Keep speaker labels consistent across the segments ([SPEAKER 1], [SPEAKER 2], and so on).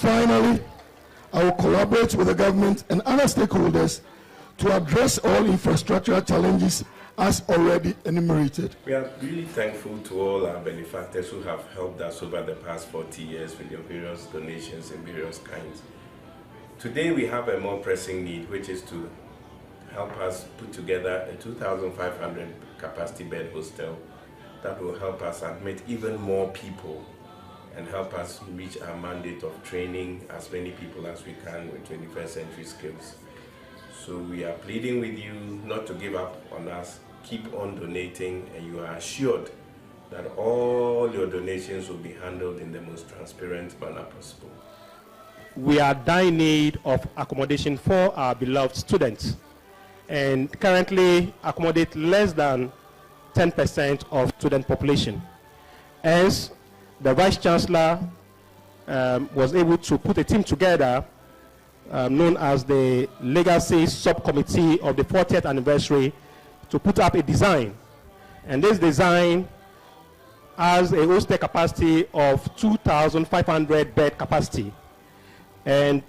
[SPEAKER 1] Finally, I will collaborate with the government and other stakeholders to address all infrastructural challenges as already enumerated.
[SPEAKER 2] We are really thankful to all our benefactors who have helped us over the past 40 years with your various donations in various kinds. Today we have a more pressing need, which is to help us put together a 2,500 capacity bed hostel that will help us admit even more people and help us reach our mandate of training as many people as we can with 21st century skills. So we are pleading with you not to give up on us, keep on donating, and you are assured that all your donations will be handled in the most transparent manner possible.
[SPEAKER 3] We are in need of accommodation for our beloved students, and currently accommodate less than 10% of student population. Hence, the Vice Chancellor was able to put a team together known as the Legacy Subcommittee of the 40th anniversary to put up a design. And this design has a hostel capacity of 2,500 bed capacity, and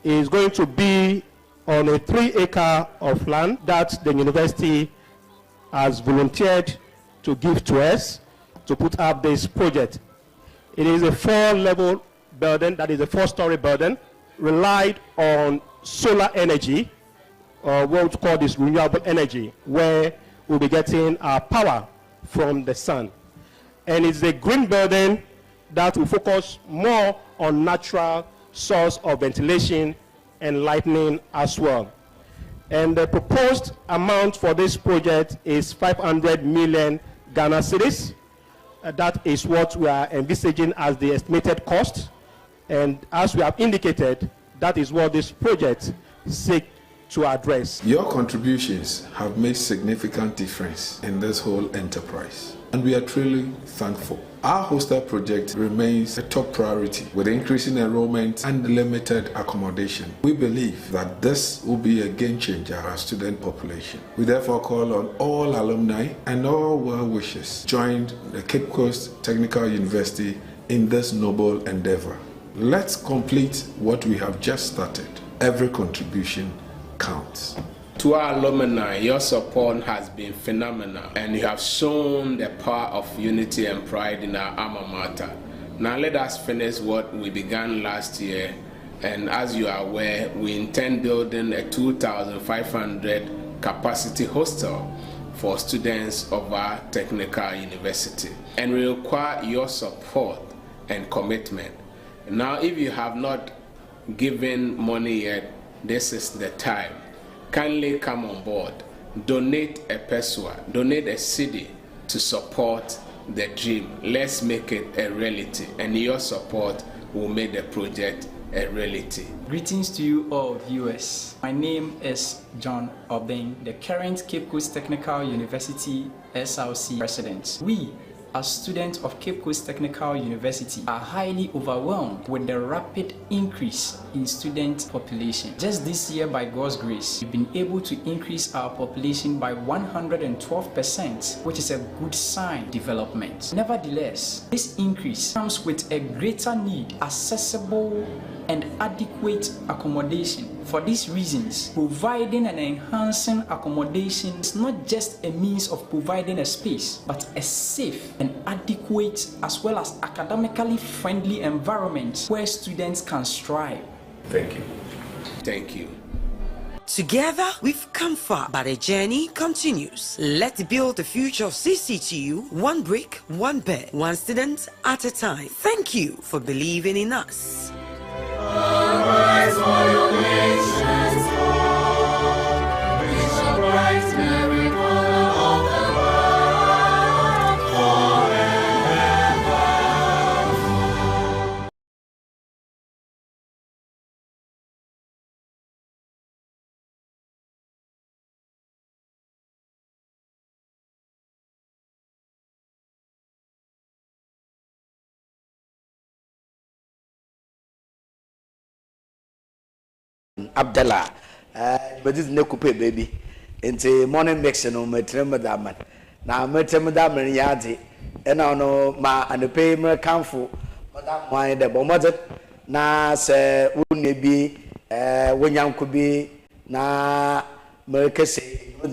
[SPEAKER 3] is going to be on a 3 acre of land that the university has volunteered to give to us to put up this project. It is a 4-level building, that is a 4-story building, relied on solar energy, or what we call this renewable energy, where we'll be getting our power from the sun. And it's a green building that will focus more on natural source of ventilation and lighting as well. And the proposed amount for this project is 500 million Ghana cedis. That is what we are envisaging as the estimated cost. And as we have indicated, that is what this project seeks to address.
[SPEAKER 4] Your contributions have made significant difference in this whole enterprise, and we are truly thankful. Our hostel project remains a top priority with increasing enrollment and limited accommodation. We believe that this will be a game changer for our student population. We therefore call on all alumni and all well-wishers join the Cape Coast Technical University in this noble endeavor. Let's complete what we have just started. Every contribution counts.
[SPEAKER 5] To our alumni, your support has been phenomenal, and you have shown the power of unity and pride in our alma mater. Now let us finish what we began last year, and as you are aware, we intend building a 2,500 capacity hostel for students of our technical university, and we require your support and commitment. Now, if you have not given money yet, this is the time. Kindly come on board. Donate a peswa, donate a cedi to support the dream. Let's make it a reality, and your support will make the project a reality.
[SPEAKER 6] Greetings to you all viewers. My name is John Obeng, the current Cape Coast Technical University SRC president. We, as students of Cape Coast Technical University, are highly overwhelmed with the rapid increase in student population. Just this year, by God's grace, we've been able to increase our population by 112%, which is a good sign development. Nevertheless, this increase comes with a greater need, accessible and adequate accommodation. For these reasons, providing and enhancing accommodation is not just a means of providing a space, but a safe and adequate as well as academically friendly environment where students can strive.
[SPEAKER 2] Thank you.
[SPEAKER 5] Thank you.
[SPEAKER 7] Together, we've come far, but the journey continues. Let's build the future of CCTU, one brick, one bed, one student at a time. Thank you for believing in us.
[SPEAKER 8] Arise, all your nations, Lord. We shall brighten every corner of the world forever.
[SPEAKER 9] Abdallah, but this no coupe baby. Into morning mixing on my tremadaman. Now, my tremadaman yadi, and I know ma and the payment count for Madame Wine the Bomazet, na se wonne bi wonyanko bi na merkese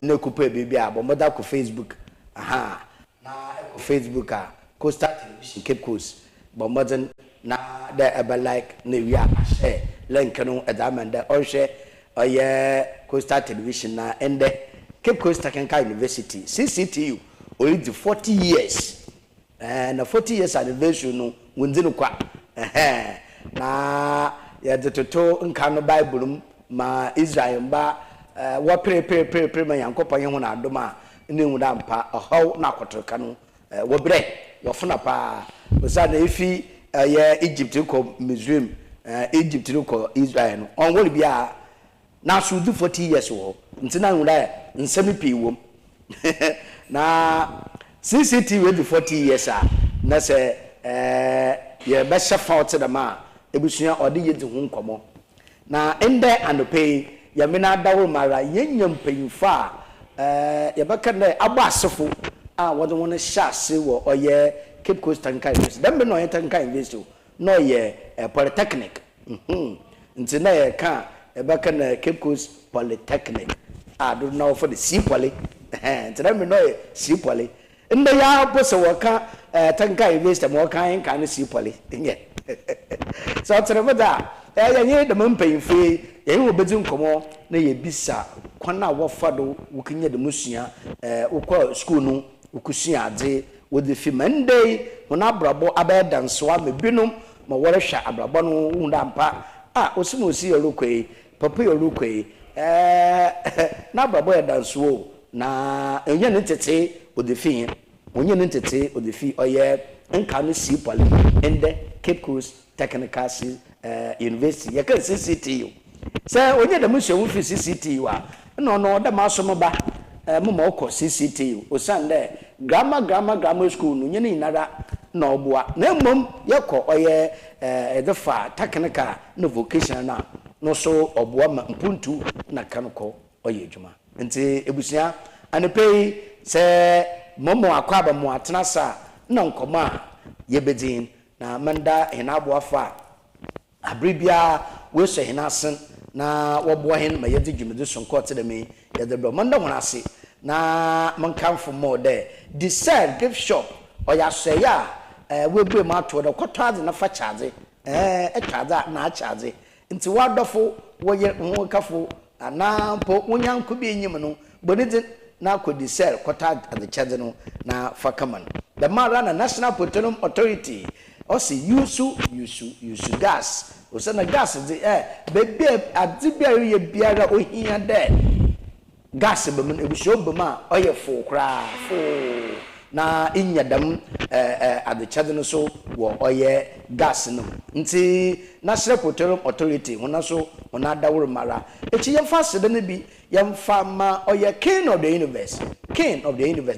[SPEAKER 9] ne kupa bibi a bomoda ko Facebook na ko Facebook a Coastal Television Cape Coast bomoden na da ebe like na wi a share link no edamanda o hwe oye Coastal Television na ende Cape Coast Technical University CCTU only 40 years na 40 years anniversary no wunzi no kwa na ya de toto nka no Bible ma Israel ba wa pre ma yankopon ye ho na adoma ne hu da mpa ohaw na akotoka no wo bre yo funa pa osa na efi ye Egypt ko Misraim Egypt ko Israel no on wo bia na so do 40 years wo ntina hu da nsemi pi wo na CCTU do 40 years na se ye be shafa ote da ma ebusua ode ye di hu nkomo na ende anope ya mena dawo mara yenyam panyimfa ya baka na agba asefo wode wona hyase wo oye Cape Coast Technical University dem be no Technical University no ye polytechnic nti na ye ka ya baka na Cape Coast Polytechnic do now for the sea poly nti dem no ye sea poly nda ya bose wo ka Technical University mo kan na sea poly nye so atremada ye de mpanyimfe ye wo bedi nkomo na ye bisa kwana wo fado wo kinye de musua wo school no wo kusua ade wo de fi Monday wona abrabo abedanso a mebinum ma wo rehwa abrabo no wunda mpa osimosi yorokwe papa yorokwe na abrabo ya danso na enye ne tete wo de fi onye ne tete wo de fi oye nka no si pole ende Cape Coast Technical University ya ka CCTU say onye da musu wo fi CCTU no da maso ba mo ko CCTU osande grammar school no nyene inara na oboa na mmom yekọ oye edefa technical no vocational na no so oboa ma mpuntu na kanko oye adwuma nti ebusia anepei say momo akwaba mo atenasa na nkoma yebedin na manda hinabo afa abribia we so hinasen na wobo hin ma yedi dwumede sonko te de me yede bro manda honase na mankamfo mo de decide gift shop oya seya we bre ma to de kwotade na fa charge charge na charge nti wadofo wo ye ho kafo na po wonyanko bi enyim no bonidi na ko decide kwotade the charge no na fa kaman the mara na National Petroleum Authority osi yusu gas osana gas de bebe adibia ye biara ohia de gas be mun ebusho be ma oye fo kra fo na inyadam adechade no so wo oye gas no nti National Petroleum Authority wona so wona daworo mara echi yemfa sede ne bi yemfa ma oye king of the universe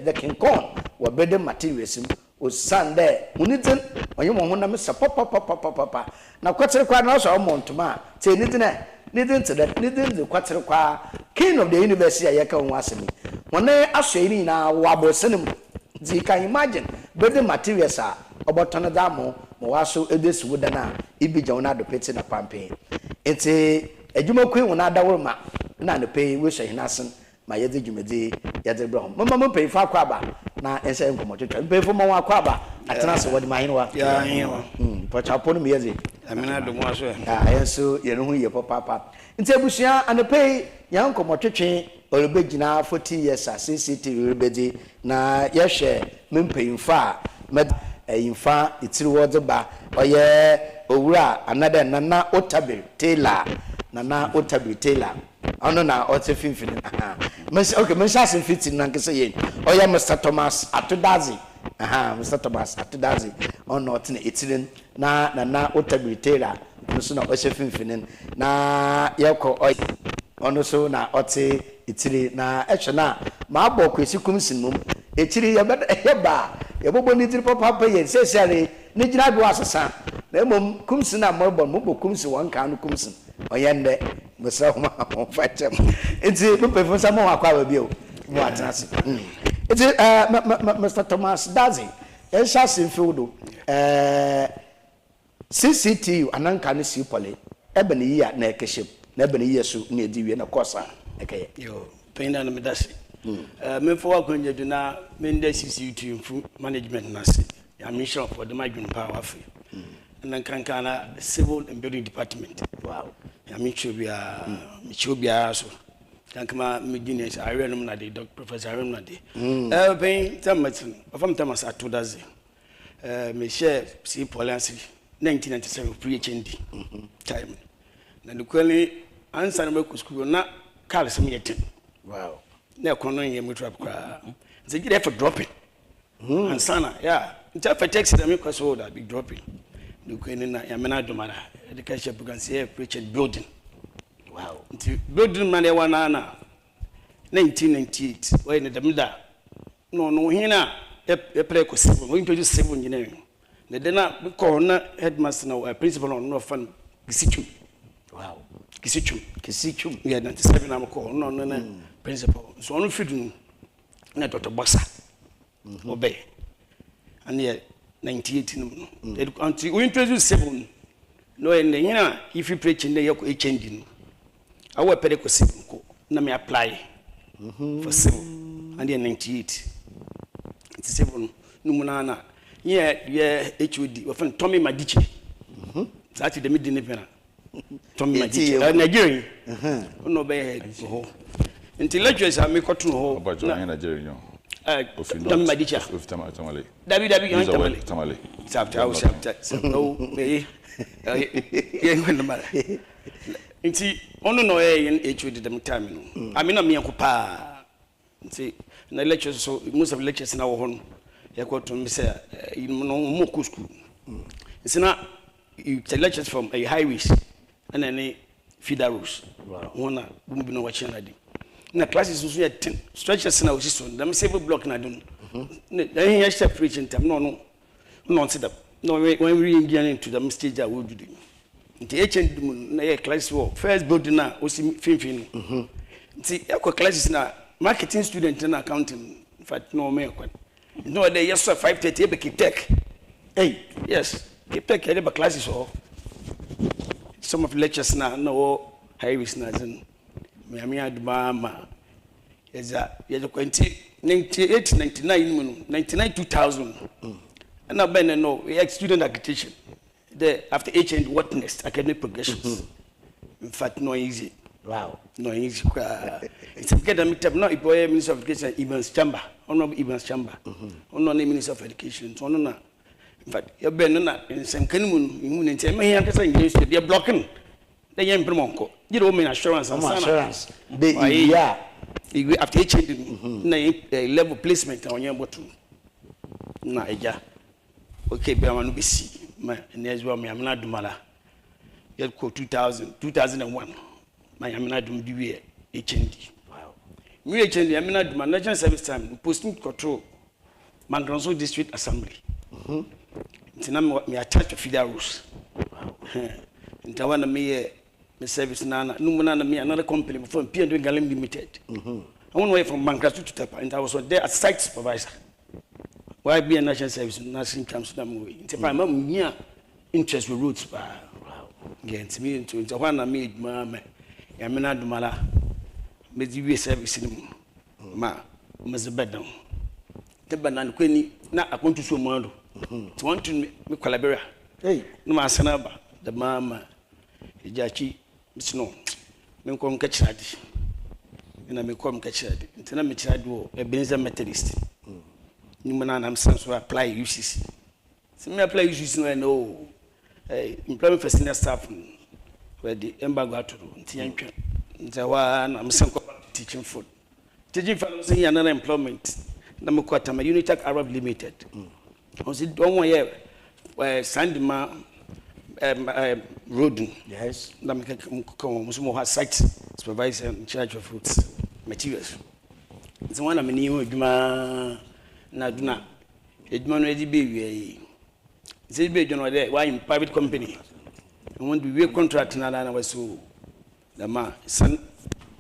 [SPEAKER 9] the king kong wo bede materials o Sunday muniten onye mo ho na me papa na kwatere kwa na so omontoma te nidin the kwatere kwa king of the university ayeka won asemi wona asoeni na wabosenem di can imagine building materials a obotono da mo waso edesi wodana ibija wona do peti na pampe enti adwuma kwen wona adaworo ma na no pay we so hinasen ma yede dwumede yede bro mama mo pay fa kwaba na ense nkomo twetwa pay fo mo kwaba atena se wodi mahinwa
[SPEAKER 10] ya hinwa
[SPEAKER 9] pocha pono miyeze
[SPEAKER 10] amina do mo aso
[SPEAKER 9] yenso ye no hu ye papa nti abusua ane pay ya nkomo twetwe olubegina 40 years CCTV rebedi na yehwe mempayimfa yimfa itiri wode ba oye owura another nana OTABIL Taylor ono na ote finfini okay men shas finfini na nkese yen oya Mr. Thomas Atudazi Mr. Thomas Atudazi ono otene itirin na nana OTABIL Taylor nso na oche finfini na yeko ono so na ote itiri na ehwe ma abo KWESI KOOMSON mum etiri yeba yebobo ni tiri papa yen sesare ni gina do asesa na mum KOOMSON na morbo mo KOOMSON wan kan no KOOMSON oyende Mr. Homa fatem enti mo pefo sa mo akwa ba bio mo atenase enti Mr. Thomas Dadzie Esha Sinfield CCTU ananka ne sipole ebe ne yia na ekehye na ebe ne yesu ne ediwie na kosa ekeye
[SPEAKER 10] yo penda na medasi me for akonye do na me nda CCTU fu management na se ya mission for the migrant power afi na kankana civil and building department
[SPEAKER 9] wow
[SPEAKER 10] ya michobia so kankama medines arenum na de Dr. Professor arenum na de pen tamatin afam tamas atodaze me share si policy 1997 pre-HND time na dukwali ansa na me school na call some yet
[SPEAKER 9] wow
[SPEAKER 10] na kono ye mutrap kwa nze gide for dropping ansa na yeah nta for taxi na me kwaso da be dropping dukwali na ya mena domara education program say pre-HND building wow nti building man e wana na 1998 when the mida no hina e pre ko civil we introduce civil engineering na dena ko na headmaster na principal no fan kisichu
[SPEAKER 9] wow kisichu
[SPEAKER 10] yeah 97 am ko no na principal so on fidu na Dr. Bossa obey and yeah 98 no until we introduce civil no and hina if you preach in the yako HND I will pay civil na me apply for civil and then 98 it's civil numunana yeah HOD often Tommy Madiche that the mid independent Tommy Madiche Nigerian no be ho intellectuals are make to ho
[SPEAKER 11] about Nigerian
[SPEAKER 10] Tommy Madiche
[SPEAKER 11] with Tamale
[SPEAKER 10] Tamale chapter so me nti ono no in HOD them time no I mean me akupa nti na lectures so most of lectures na wo ho no ya ko to me say no mo ku school it's na you lectures from a highways and any feeder roads one bumbi no wachi na di na classes so ya 10 structures na osi so them save block na don na here step preaching time no sit up no when we engage into the stage I will do nti HND na ye class wo first building na osi finfin nti yakwa classes na marketing student na accounting in fact no me kwa no dey yes 5:30 be keep tech hey yes keep tech there be classes or some of the lectures na no highways na zin me aduma ma yeza 98 99 2000 and I been no student accreditation the after HND what next academic progressions in fact no easy
[SPEAKER 9] wow
[SPEAKER 10] no easy it's a get a meetup no boy Minister of Education Evans Chamber no Evans Chamber no Minister of Education so no na in fact you been na in some kanimun you nti me here kasa English they blocking they yem premonko you know me assurance
[SPEAKER 9] the yeah
[SPEAKER 10] after HND na level placement on your bottom na eja okay be amanu be see my nezwa me amna dumala yet ko 2001 my amna dum diwe HND wow me HND amna dum national service time posting control Mangranso district assembly ntina me attach to feeder rules wow ntawa na me service nana numuna na me another company before P&O Galem Limited I went away from Mangranso to Tapa and I was there as site supervisor. Why be a national service? Nothing comes to them way. It's a prime near interest with roots. Wow. Against me into one I made mamma. Yamina Dumala. Maybe service in ma Mr. Beddown. The banana queen not a country so model. To want to make collaborate. Hey, no masanaba, the mamma. Jachi, Miss No. Men come catch that. And I may come catch that. Until I met Chadu, a Benza Methodist. Numana am sense to apply UCC. So me apply UCC no know employment for senior staff where the embargo to ntiantwa. Ntawa na am sense teaching food. Teaching for say another employment. Na me kwata ma Unitech Arab Limited. On say don one year Sandima road.
[SPEAKER 9] Yes.
[SPEAKER 10] Na me come mo site supervisor in charge of fruits materials. So one am ni adwuma na duna edwuma edi be wi say be dwuma there why in private company and when we contract na was so the ma san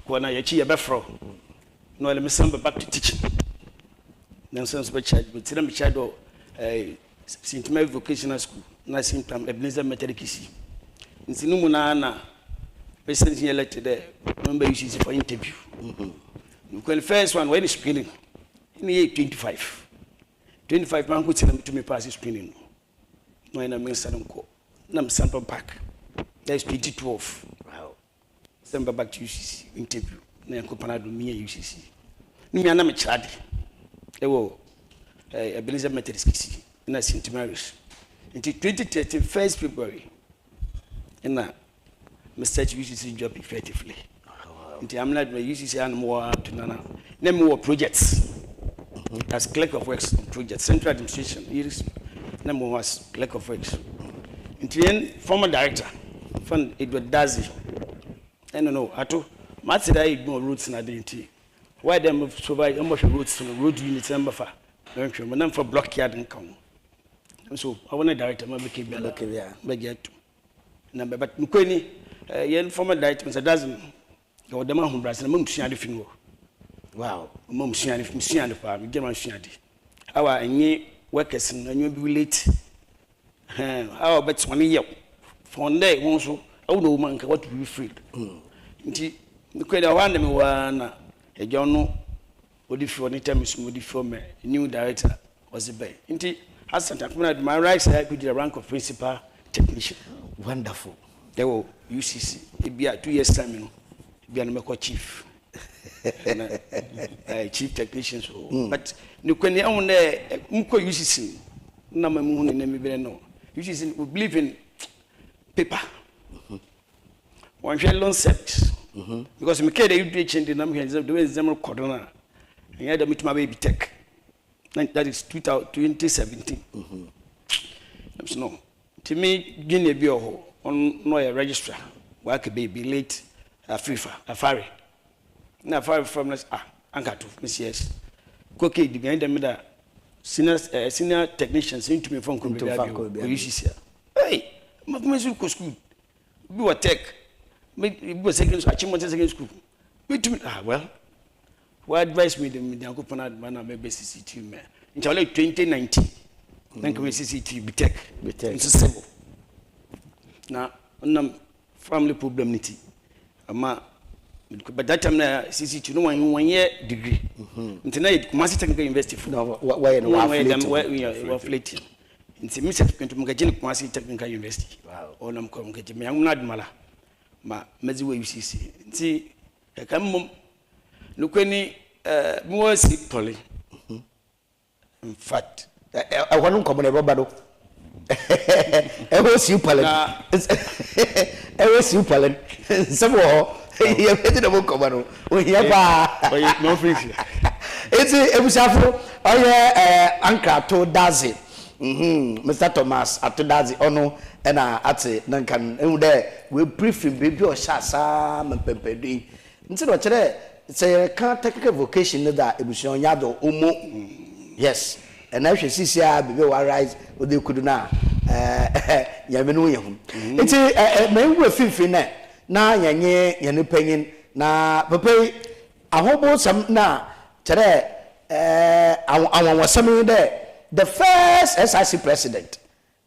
[SPEAKER 10] ko na yachi ya befro no le mesam back to teaching then some charge but tell me charge St. Mary Vocational School na simpam Ebenezer Meterikisi. Nti no mu na president elected there number UCC for interview. The first one when screening in year 25 man could tell to me pass screening. No in a minister ko nam sample pack. That's 2012. Wow. Send back to UCC interview. Na company do me UCC. Ni ana me chade. E wo Ebenezer Meterikisi na St Mary's. Until 2013 1st February. Na Mr. UCC job effectively. Until I'm not my UCC and more up to Nana. Name more projects. As clerk of works projects, central administration. Number was clerk of works. Until former director, from Edward DADZIE. I don't know. I told Matthew I ignore routes and identity. Why them provide almost routes to the road units number for? I'm for block yard and come. So I want a director, maybe keep it. Number, but Mukweni, yen former director, Mr. DADZIE, or the man who brought the mum Shiadi Finwo. Wow, mum Shiadi the farm, German Shiadi. Our new workers and new late. How about 1 year? For one day, also, I don't know what to be free. Indeed, the quite a one, a journal, what if you want to me, new director was the bay. Indeed, as my rights, I could the rank of principal technician. Wonderful. They were UCC. It be 2 years time, you know. Be an American chief, chief technicians. But you can own there. UCC. No, my moon in the no. UCC we believe in paper. One share loan set. Because me care you do change the number here. The way Zemo Corona. And had to meet my baby tech. That is 2017. No. To me, Guinea Bio on no registrar, work a baby late, a FIFA, a fairy. Now, fire from us, Ankato, Messias. Cookie, the behind the senior technicians into me from UCC. Hey, my school. We were tech. We were second school. Well, why advise me the Uncle Panad man, maybe CCTU man. In 2019. Thank you, CCTU, be tech. It's simple. Now, family problem niti. But that time, CCTU, no 1 year degree. Tonight, Kumasi Technical University. No, why we are flating. In the midst of Kumasi Technical University. Wow. Or I'm coming to me. I'm not mala. Ma, Meziwe UCC. See, I come. Look, any more simply. In fact, I want to come on a bado. I was you, Palin. I was you, Palin. Somehow, you have headed a book of one. We have no free. It's a Busafo. Oh, yeah, Anka to DADZIE. Mr. Thomas at DADZIE. Oh, no, and at it, Nankan, and there we brief him, baby, or Shasam and Pempedi. Instead of today, it's a technical vocation that it was on Yado Umo. Yes. And I should see baby rise with the Kuduna. Yamenu. It's a man with Finfine. Na Yanye penguin. Na Papa. I hope some na today. I was something there. The first SIC president.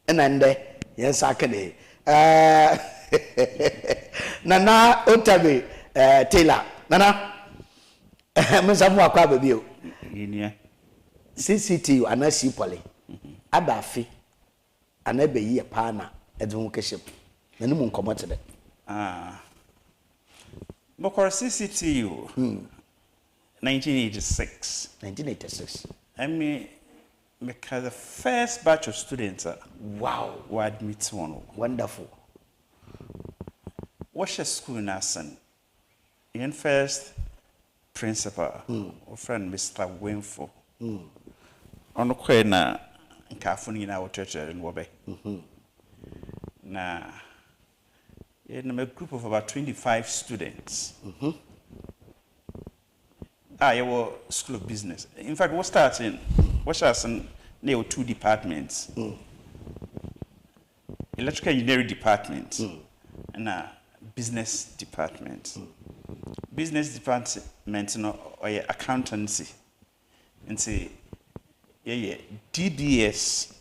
[SPEAKER 10] And then yes, I can. Nana OTABIL Taylor. Nana. Msamu kwa baby. CCTU anasi pole abafi anabe yi pa na edun keshep na nimu nkomote de
[SPEAKER 11] bokor CCTU 1986 I mean because the first batch of students
[SPEAKER 9] wow
[SPEAKER 11] were admit one
[SPEAKER 9] wonderful
[SPEAKER 11] what's your school nasan in first principal or friend Mr. Winfo on the na nkafuni na wateacher in Wobe. Na in a group of about 25 students. You were School of Business. In fact, what starting? What are some? There were 2 departments. Electrical engineering department and business department. Business department, or accountancy. And say, DDS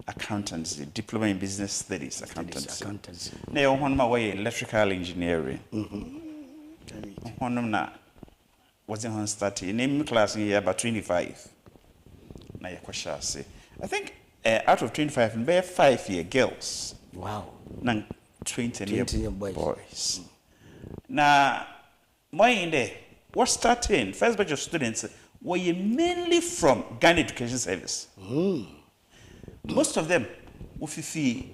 [SPEAKER 11] accountancy, diploma in business studies, accountancy. Na one my way electrical engineering. One na wasn't on starting. Name class in year about 25. Na yakwasha say. I think out of 25, there are 5-year girls.
[SPEAKER 9] Wow.
[SPEAKER 11] Nang 20-year boys. Now, my in there, what starting first batch of students were mainly from Ghana Education Service. Most of them were the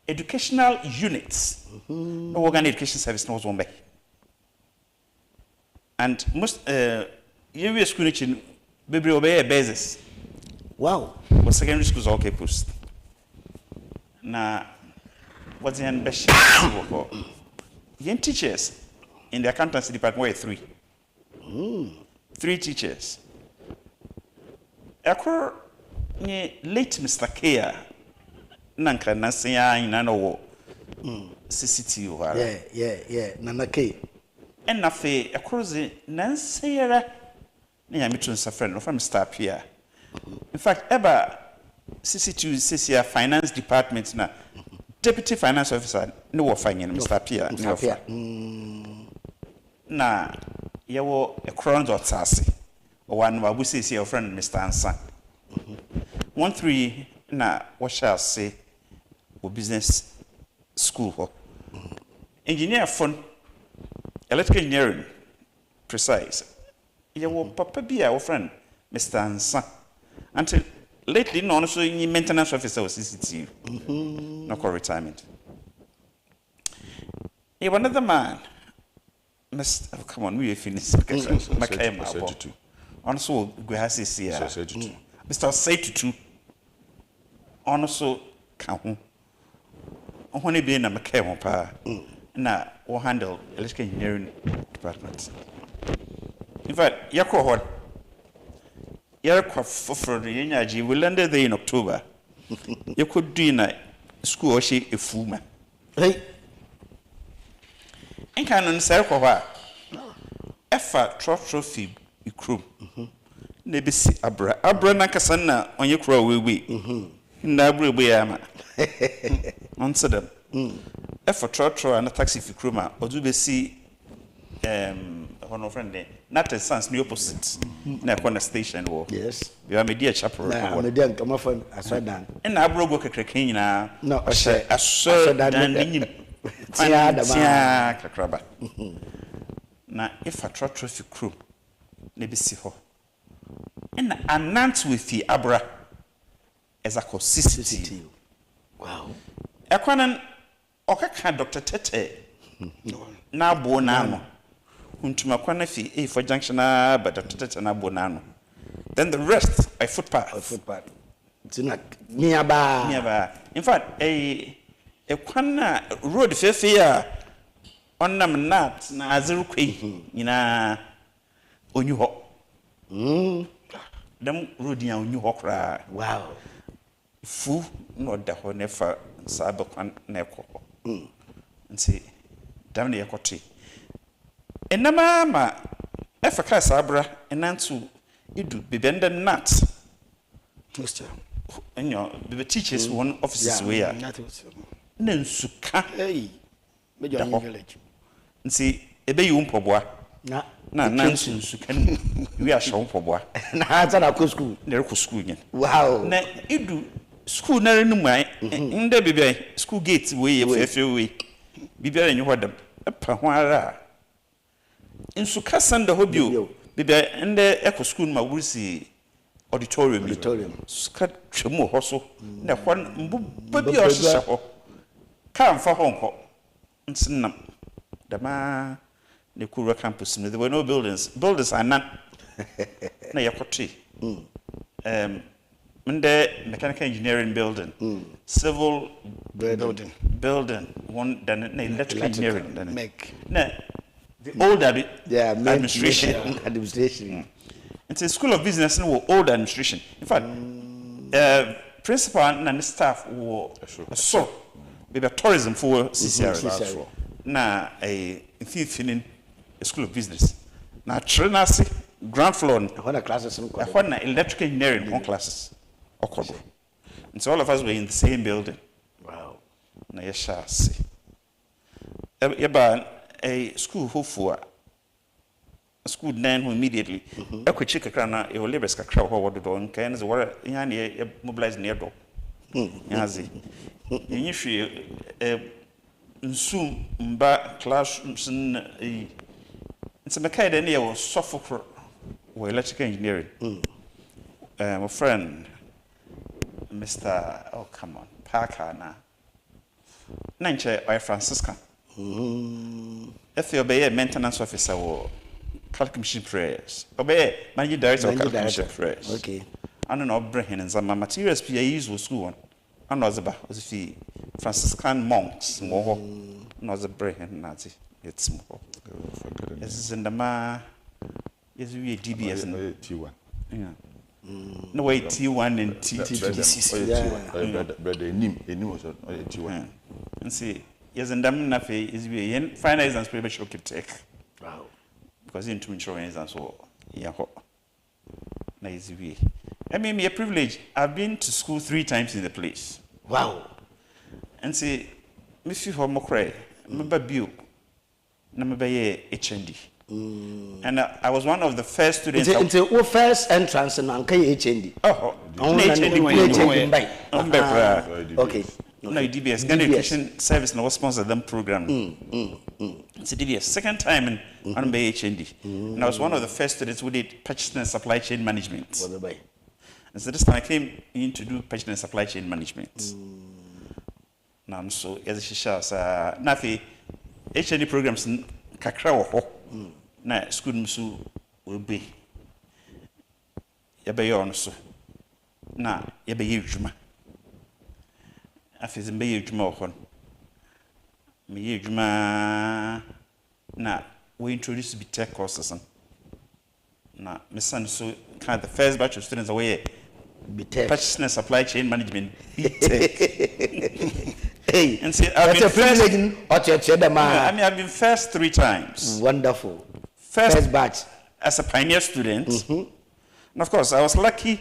[SPEAKER 11] educational units. No Ghana Education Service knows one back. And most you school in baby obey basis.
[SPEAKER 9] Wow.
[SPEAKER 11] Was secondary schools okay post. Now, what's the ambition? Young teachers in the accountancy department were 3. 3 teachers. Akor ni late Mr. Kea nanka nasenya ina no CCTU wara.
[SPEAKER 9] Yeah. Nana K.
[SPEAKER 11] And nafe akrozi nanseyera na ya mitu nsafren no from Mr. Pia. In fact, ever CCTU CCA finance department na deputy finance officer no wo fanye Mr. Pia. Na yawo ekron dot sase. One wa busi your friend Mr. Ansa. 1-3 na what shall say business school. Engineer fund electrical engineering precise. Your papa be our friend Mr. Ansa. Until lately no so in maintenance officer was CCTU. No call retirement. Another man. Mr. Oh, come on, we finish. Also, we have CCTU. Mr. CCTU. Also, count. When he be in a McKay pa, na or handle electrical engineering department. In fact, Yako for the energy we landed there in October. You could do in a school or she a fuma.
[SPEAKER 9] Hey.
[SPEAKER 11] And can say what? Effort trophy crew. Nebi si abra nakasana on your crow we. Nabri we am. Answer them. Effort trotro and a taxi for crew ma. Or do we see one of friend not a son's new opposite. Na corner station or
[SPEAKER 9] yes.
[SPEAKER 11] You are my dear chaperone.
[SPEAKER 9] I'm a dear come off and I said that.
[SPEAKER 11] And I broke a cracking now.
[SPEAKER 9] No, I said
[SPEAKER 11] I saw that. Kakraba. Na if a trophy crew nebi si ho. And announce with the abra as a CCTU.
[SPEAKER 9] Wow.
[SPEAKER 11] Ekwanan okaka Dr. Tete na bo na no. Untuma kwana fi for junction but Dr. Tete na bo na no. Then the rest by footpath.
[SPEAKER 9] Tina nearby.
[SPEAKER 11] In fact, a kwana road fefe onam nat na aziru kwe nyina onyu ho. Dem road ya onyu ho kra.
[SPEAKER 9] Wow.
[SPEAKER 11] Fu no da ho nefa sabe kwan na ekọ. Nti dam na yekote. Enama ma efa ka sabra enantu idu bibenda nat.
[SPEAKER 9] Mr.
[SPEAKER 11] And the teachers one offices we are. Nensuka.
[SPEAKER 9] Hey. Major village.
[SPEAKER 11] See, ebe you umpoboa.
[SPEAKER 9] Na
[SPEAKER 11] nansu nsuka. We are shown poboa.
[SPEAKER 9] Na hata na school.
[SPEAKER 11] Na ko school yen.
[SPEAKER 9] Wow.
[SPEAKER 11] Na idu school na renu mai. Nda bibia school gate we fefe we. Bibia enyu hodam. Epa ho ara. Nsuka sanda hobio. Bibia ende eko school ma wurisi auditorium. Skat chemo hoso. Na hon mbba bi ohihye ho. Ka mfa honko. Nsinam. Dama ne Kura campus. There were no buildings. Buildings are none. Na yakote. Mechanical engineering building. Civil building. One then electrical engineering. The old administration. It's a school of business and old administration. In fact, principal and staff were so maybe tourism for CCR. Na a school of business. Na Trinasi ground floor.
[SPEAKER 9] What classes?
[SPEAKER 11] What electrical engineering one classes. Okobo. And so all of us were in the same building.
[SPEAKER 9] Wow.
[SPEAKER 11] Na yɛhyɛ ase. Yɛba a school hofo a school then who immediately ɛkɔkyi kakra na ɛwɔ labors kakra hɔ wɔ dodo nkae no sɛ wɔre nya ne mobilize ne yɛdɔ. Nyaze. Yɛnyi hwee nsum mba classrooms na nti mekae dɛ ne yɛwɔ sɔfo koro wɔ electrical engineering. My friend Mr. Oh come on Parker na nche oy Franciscan if you be maintenance officer or calculation prayers obey managing director of calculation prayers
[SPEAKER 9] okay
[SPEAKER 11] I don't know bring in some materials PA use with school one and was about was if Franciscan monks more no was bring nazi it's more is in the ma is we DBS and
[SPEAKER 12] T1
[SPEAKER 11] yeah. No way T1 and T2.
[SPEAKER 12] But the name was T1.
[SPEAKER 11] And see, yes, and damn enough is we final exams pretty sure keep take.
[SPEAKER 9] Wow.
[SPEAKER 11] Because into insurance and so yeah. Nice we. I mean, me a privilege. I've been to school 3 times in the place.
[SPEAKER 9] Wow.
[SPEAKER 11] And see, me feel how more cry. Remember Bill. Remember HND. And I was one of the first students.
[SPEAKER 9] Until the first entrance in HND.
[SPEAKER 11] Oh,
[SPEAKER 9] okay.
[SPEAKER 11] No, DBS, Ghana Education Service, no sponsor them program. It's DBS. Second time in HND. And I was one of the first students who did purchasing and supply chain management. And so this time I came in to do purchasing and supply chain management. Now, so as she shows, Nafi HND programs kakra na school musu will be yabe on so na yabe yedwuma afiz mbe yedwuma hon me yedwuma na we introduce be tech courses na me son so kind of the first batch of students away
[SPEAKER 9] be tech
[SPEAKER 11] purchasing and supply chain management be tech.
[SPEAKER 9] Hey,
[SPEAKER 11] and see, I've been first. I mean, I've been first 3 times.
[SPEAKER 9] Wonderful.
[SPEAKER 11] First batch as a pioneer student, and of course, I was lucky.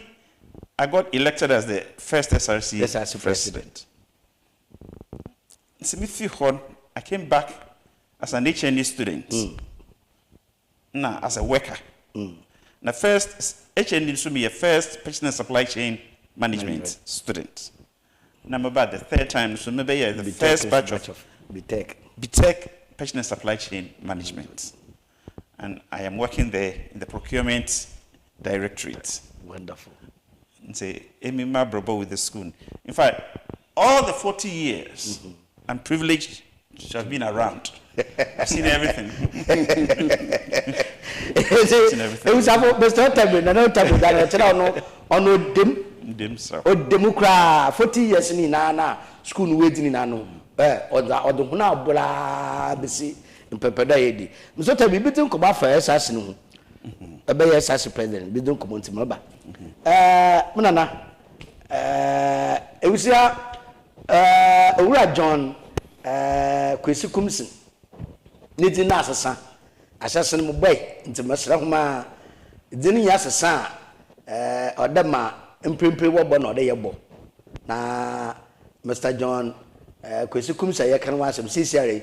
[SPEAKER 11] I got elected as the first SRC president. I came back as an HND student. Now, as a worker. The first HND should be a first personal supply chain management student. Number about the 3rd time, so maybe the first batch of BTEC personal supply chain management. And I am working there in the procurement directorate.
[SPEAKER 9] Wonderful.
[SPEAKER 11] And say, Amy Mabrobo with the school. In fact, all the 40 years, I'm privileged to have been around. I've seen everything.
[SPEAKER 9] It was about Mr. Otabil, and Otabil that on
[SPEAKER 11] Dim, sir.
[SPEAKER 9] O Democrat 40 years in Nana, school waiting in Ano, or the Huna Bola Bessie. In Pepperday, Mr. Tabi, we don't come out for assassin. A bay assassin president, we don't come on to Maba. Munana, it was John KWESI KOOMSON. Needing assassin, assassin Mubay into Masrama, didn't assassin or Dama, imprimpe wobon or the yabo. Na Mr. John KWESI KOOMSON, I can want some CCTU.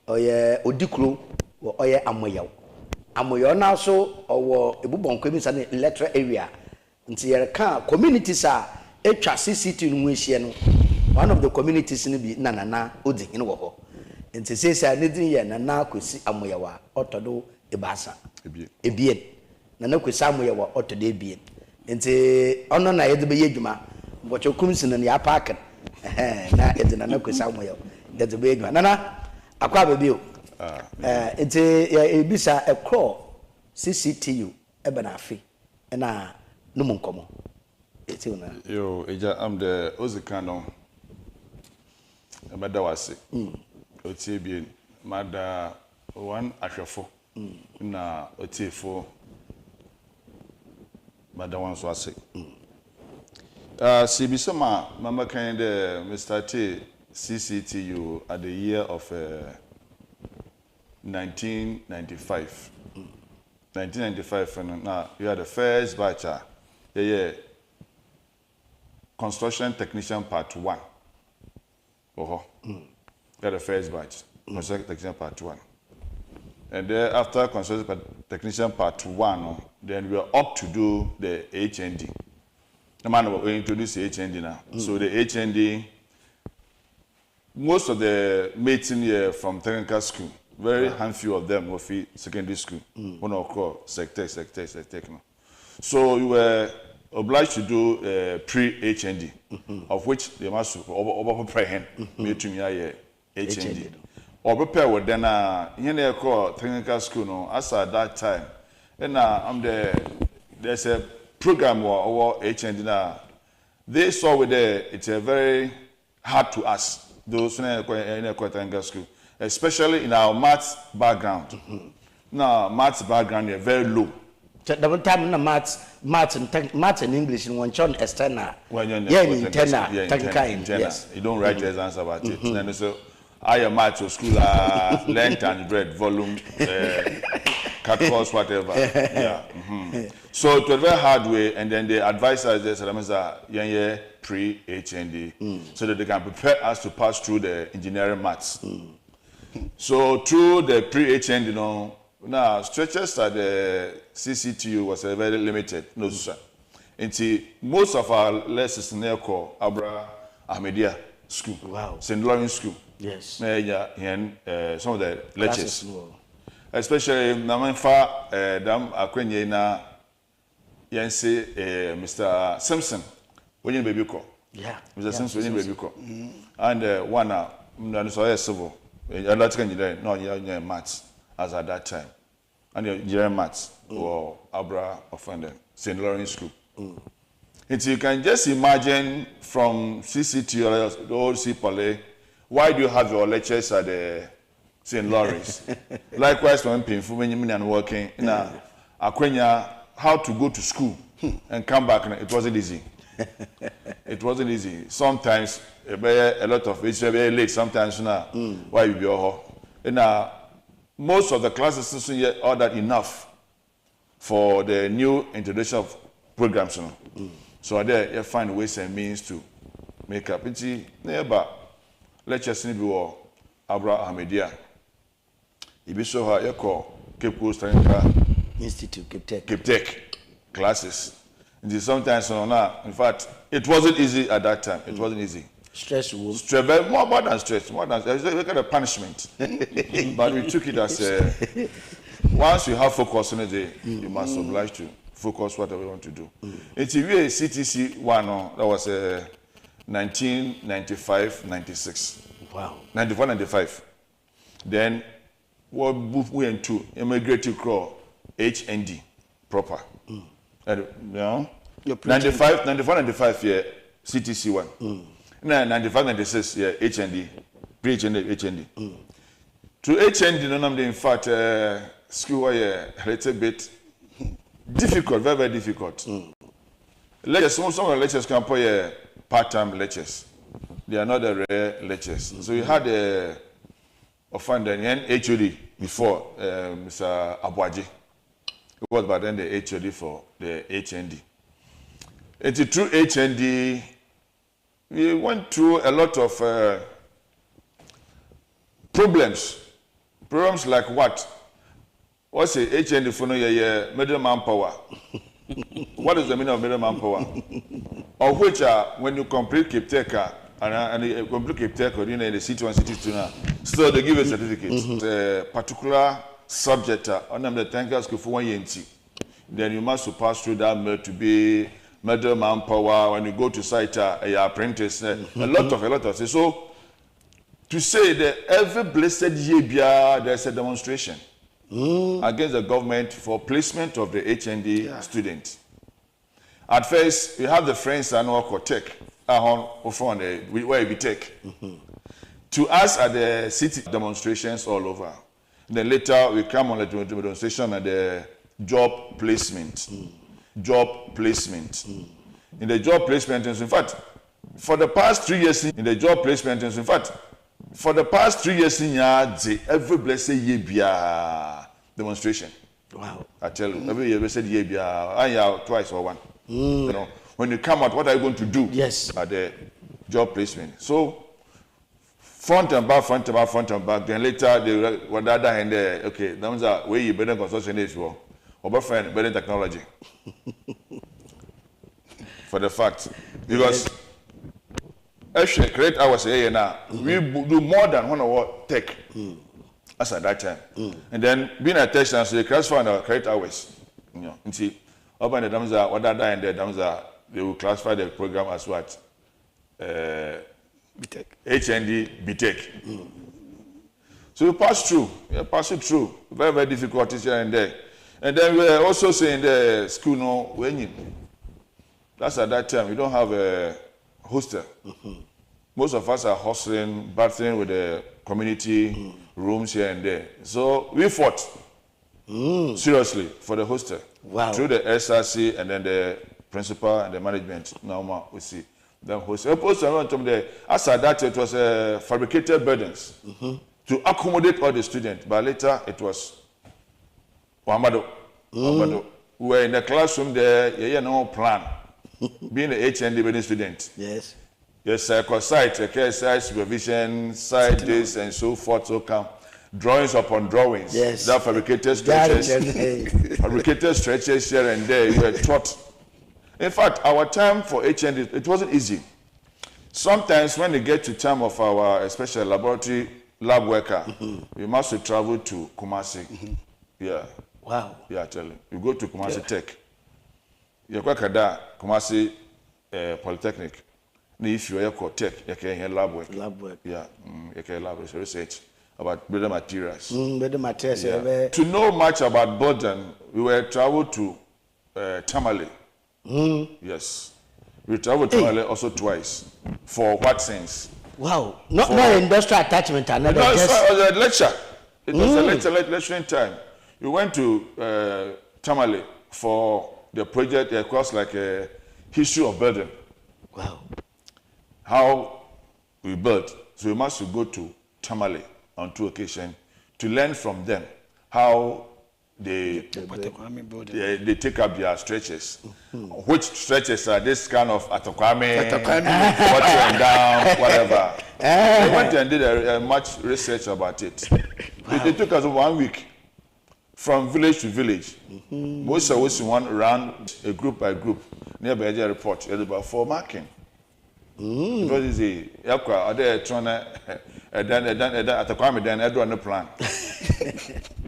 [SPEAKER 9] Odzikro or Amoyaw. Amoyaw now so or Ebubon Kwemi electoral area. Nti yereka communities are CCTU nwehie one of the communities ni bi nanana odi hene wo ho. Nti sesa nedin ye nana KWESI Amoyaw otodo ebasa. Ebien. Nana KWESI Amoyaw otodo ebien. Nti ono na yede be yedwuma. Bocho KOOMSON na ya park. Na yede nana KWESI Amoyaw. Yede be yedwuma. Nana akwa babio it's a bisa a crawl CCTU ebanafi na numu nkomo
[SPEAKER 12] yo eja am the Odzikro madawase otiebien mada one ahwefo na otiefo mada one so ase sibisoma mama kan de Mr. T CCTU at the year of 1995. 1995, and now you are the first batch. Yeah, construction technician part 1. Got the first batch, construction technician part 1. And then after construction technician part 1, then we are up to do the HND. The man will introduce the HND now. So the HND, most of the mates in here from technical school, very handful of them were from secondary school. One of call sector. So we were obliged to do pre-HND, of which they must prepare HND. Or prepare with then you call technical school no as at that time. And there's a program or HND now. They saw with it's a very hard to us, those in a technical school, especially in our maths background. Now maths background is very low.
[SPEAKER 9] The time maths and English in one chon external. Internal. Yes.
[SPEAKER 12] You don't write exams about it. And so I am maths to school length and breadth, volume, cut course, whatever. Yeah. So it was a very hard way, and then the advisors said, pre-HND, so that they can prepare us to pass through the engineering maths. So through the pre-HND, now stretches at the CCTU was very limited. No, sir. Until most of our lessons in Eko, Abra, Ahmedia School, St. Lawrence School.
[SPEAKER 9] Yes.
[SPEAKER 12] Some of the lectures. Especially Namanfa, Dam Akwenye na Yansi, Mr. Simpson, when you baby call.
[SPEAKER 9] Yeah.
[SPEAKER 12] Mr. Simpson, when you baby call. And one, Nanusoya Civil, a Latin engineer, no, you're maths as at that time. And you're maths or Abra offender, St. Lawrence School. And so you can just imagine from CCTU, the old CPLA, why do you have your lectures at the St. Lawrence? Likewise, when painful when you and working in Akwenya, how to go to school and come back, it wasn't easy. It wasn't easy. Sometimes a lot of it's very late. Sometimes why you be all and most of the classes are that enough for the new introduction of programs. So there you find ways and means to make up. It's nearby. Lectures in the Abra Ahmedia. Ibiso you call Cape Coast
[SPEAKER 9] Institute,
[SPEAKER 12] Cape Tech classes. And sometimes in fact, it wasn't easy at that time. It wasn't easy.
[SPEAKER 9] Stressful.
[SPEAKER 12] More than stress. More than we got a punishment. But we took it as once you have focus on it, you must oblige to focus whatever you want to do. It's a CTC one that was 1995-96.
[SPEAKER 9] Wow.
[SPEAKER 12] 94-95. Then what we went to immigrated crawl HND proper. And 94-95 yeah CTC one. 95-96 yeah HND pre-HND. To HND in fact school was a little bit difficult, very difficult. Lectures, some of the lectures can put part-time lectures. They are not the rare lectures. So we had a offender in HOD before, Mr. Abuaji. It was by then the HOD for the HND. It's through HND, we went through a lot of problems. Problems like what? What's the HND for middle manpower? What is the meaning of middle manpower? Of which when you complete Cape Tech and you complete Cape Tech or in the C1, C2 now, so they give a certificate. A particular subject on the technical school for 1 year. Then you must pass through that to be middle manpower. When you go to site, your apprentice, a lot of. So to say that every blessed year there's a demonstration against the government for placement of the HND students. At first, we have the friends and work tech, where we take. To us at the city demonstrations all over. Then later we come on the demonstration at the job placement. Job placement. In the job placement, in fact, for the past 3 years in the job placement, in fact, for the past 3 years in every blessed year demonstration.
[SPEAKER 9] Wow.
[SPEAKER 12] I tell you, every year we said year twice or one. You know, when you come out, what are you going to do?
[SPEAKER 9] Yes.
[SPEAKER 12] At the job placement. So front and back, front and back, front and back. Then later they what other hand there. Okay, those are where you better construction is for. Or friend better technology. For the fact, because actually create hours here now. We do more than 1 hour tech. As at that time. And then being a tech, so they classify our credit hours. You know, and see, open the dams are what other and the dams are, they will classify the program as what?
[SPEAKER 10] BTech.
[SPEAKER 12] HND BTech. So we pass through. We pass it through. Very, very difficult here and there. And then we are also saying the school no when you that's at that time, we don't have a hostel. Most of us are hustling, battling with the community rooms here and there. So we fought seriously for the hostel.
[SPEAKER 9] Wow.
[SPEAKER 12] Through the SRC and then the principal and the management. Now we see the hostel. As at that, it was fabricated buildings to accommodate all the students. But later, it was Wamado. We were in the classroom there, you know, plan. Being an HND building student.
[SPEAKER 9] Yes.
[SPEAKER 12] Yes, site, site supervision, site this and so forth, so come. Drawings upon drawings.
[SPEAKER 9] Yes.
[SPEAKER 12] That fabricated stretches. Fabricated stretches here and there. You were taught. In fact, our time for HND, it wasn't easy. Sometimes when we get to time of our especially laboratory lab worker, we must travel to Kumasi. Yeah.
[SPEAKER 9] Wow.
[SPEAKER 12] Yeah, tell you. You go to Kumasi Tech. You go to Kumasi Polytechnic. If you are tech, you can lab work.
[SPEAKER 9] Lab work.
[SPEAKER 12] Yeah, you can lab research about building materials.
[SPEAKER 9] Building materials.
[SPEAKER 12] Yeah. To know much about building, we were traveled to Tamale. Yes, we traveled to Tamale also twice. For what sense?
[SPEAKER 9] Wow, not industrial attachment.
[SPEAKER 12] No, it was a lecture. It was a lecturing time. We went to Tamale for the project, a course like a history of building.
[SPEAKER 9] Wow.
[SPEAKER 12] How we built. So we must go to Tamale on 2 occasions to learn from them how they take up their stretches. Which stretches are this kind of Atakwame, what went down, whatever. They went and did much research about it. They took us 1 week from village to village. Most of us went around a group by group. Nearby a report about for marking. Because it's a yakwa, they're trying to at the crime, then everyone plan.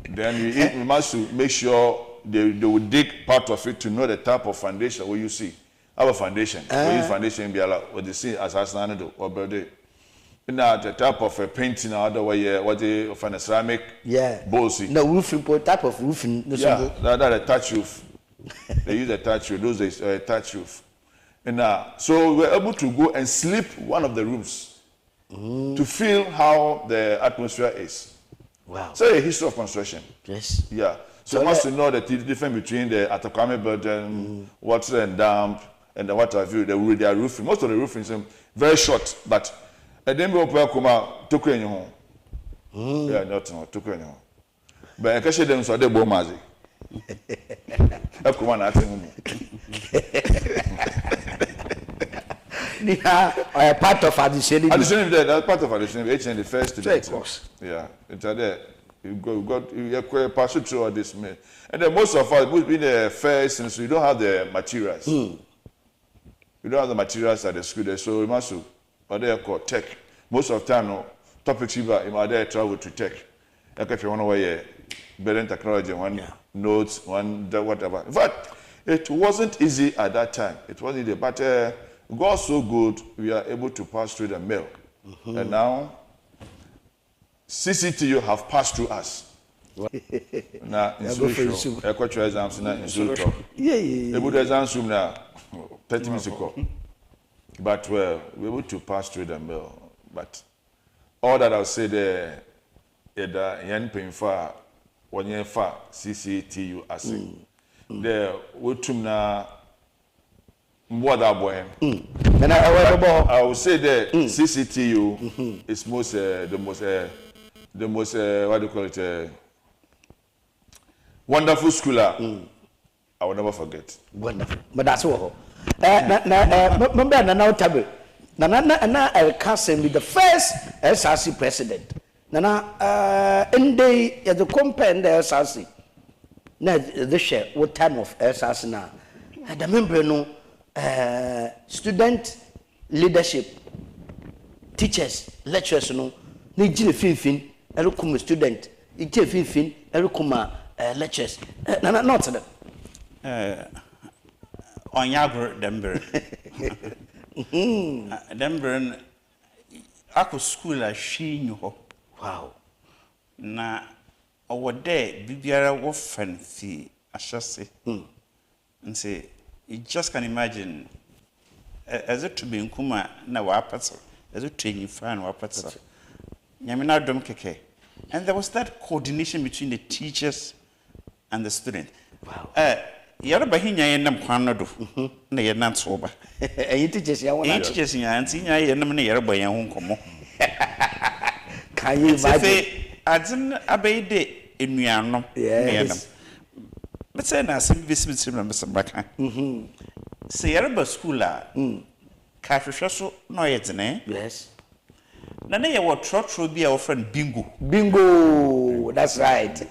[SPEAKER 12] Then we must make sure they will dig part of it to know the type of foundation where you see. Our foundation, we use foundation be allowed what they see as Asnando or birthday. Now the type of painting or other way, what they of an ceramic bowls.
[SPEAKER 9] No roofing, type of roofing.
[SPEAKER 12] Yeah, that a touch roof. They use a touch roof. Those days a touch roof. And so we were able to go and sleep one of the rooms to feel how the atmosphere is.
[SPEAKER 9] Wow.
[SPEAKER 12] So a history of construction.
[SPEAKER 9] Yes.
[SPEAKER 12] Yeah. So you must know the difference between the Atakwame building, water and damp, and the water view. Their roofing. Most of the roofing is very short, but then we open up to Toku home. Yeah, not Toku home. But I can show them so they bomazi.
[SPEAKER 9] Part of addition.
[SPEAKER 12] Addition that's part of addition. HN the first student. Yeah, it's there. You pass through all this, and then most of us would be the first, since we don't have the materials. We don't have the materials at the school there, so we must. But they are called tech. Most of the time, no topics you are there travel to tech. If you want to wear building technology, one notes, one whatever. In fact, it wasn't easy at that time. It wasn't easy, but God so good, we are able to pass through the mail. And now, CCTU have passed through us. Now, in social, equatorial exams now in social. Yeah. Able to exams room now, 30 minutes ago. But we're able to pass through the mail. But all that I'll say there, yan paying for 1 year for CCTU as there we na what boy. I will say that CCTU is the most what do you call it wonderful schooler. I will never forget.
[SPEAKER 9] Wonderful, but that's all. Remember na OTABIL. Na El Kasim be the first SRC president. Na inde ya the compare the SRC. Na the share what time of SRC na. The member no student leadership teachers lecturers no ni jile finfin elukum student ije finfin elukum lecturers na not that
[SPEAKER 11] on yagro dember dember ako school a hwinyu ho
[SPEAKER 9] wow
[SPEAKER 11] na owode bibiara wo fancy ashase nse you just can imagine as it to be nkuma na wa patso as it training fan wa patso nyamina dom keke and there was that coordination between the teachers and the student
[SPEAKER 9] wow
[SPEAKER 11] yara bahinya yenam kwano do na yenam soba
[SPEAKER 9] teachers ya wona
[SPEAKER 11] teachers ya anti nya yenam na yara bayan ho nkomo
[SPEAKER 9] can you imagine
[SPEAKER 11] adzin abeide enuanom yenam but say na sim bisim na mbaka say yara school a ka hwehwe so no yedzene
[SPEAKER 9] yes
[SPEAKER 11] na na ye wo trotro bi a wo friend
[SPEAKER 9] bingo that's right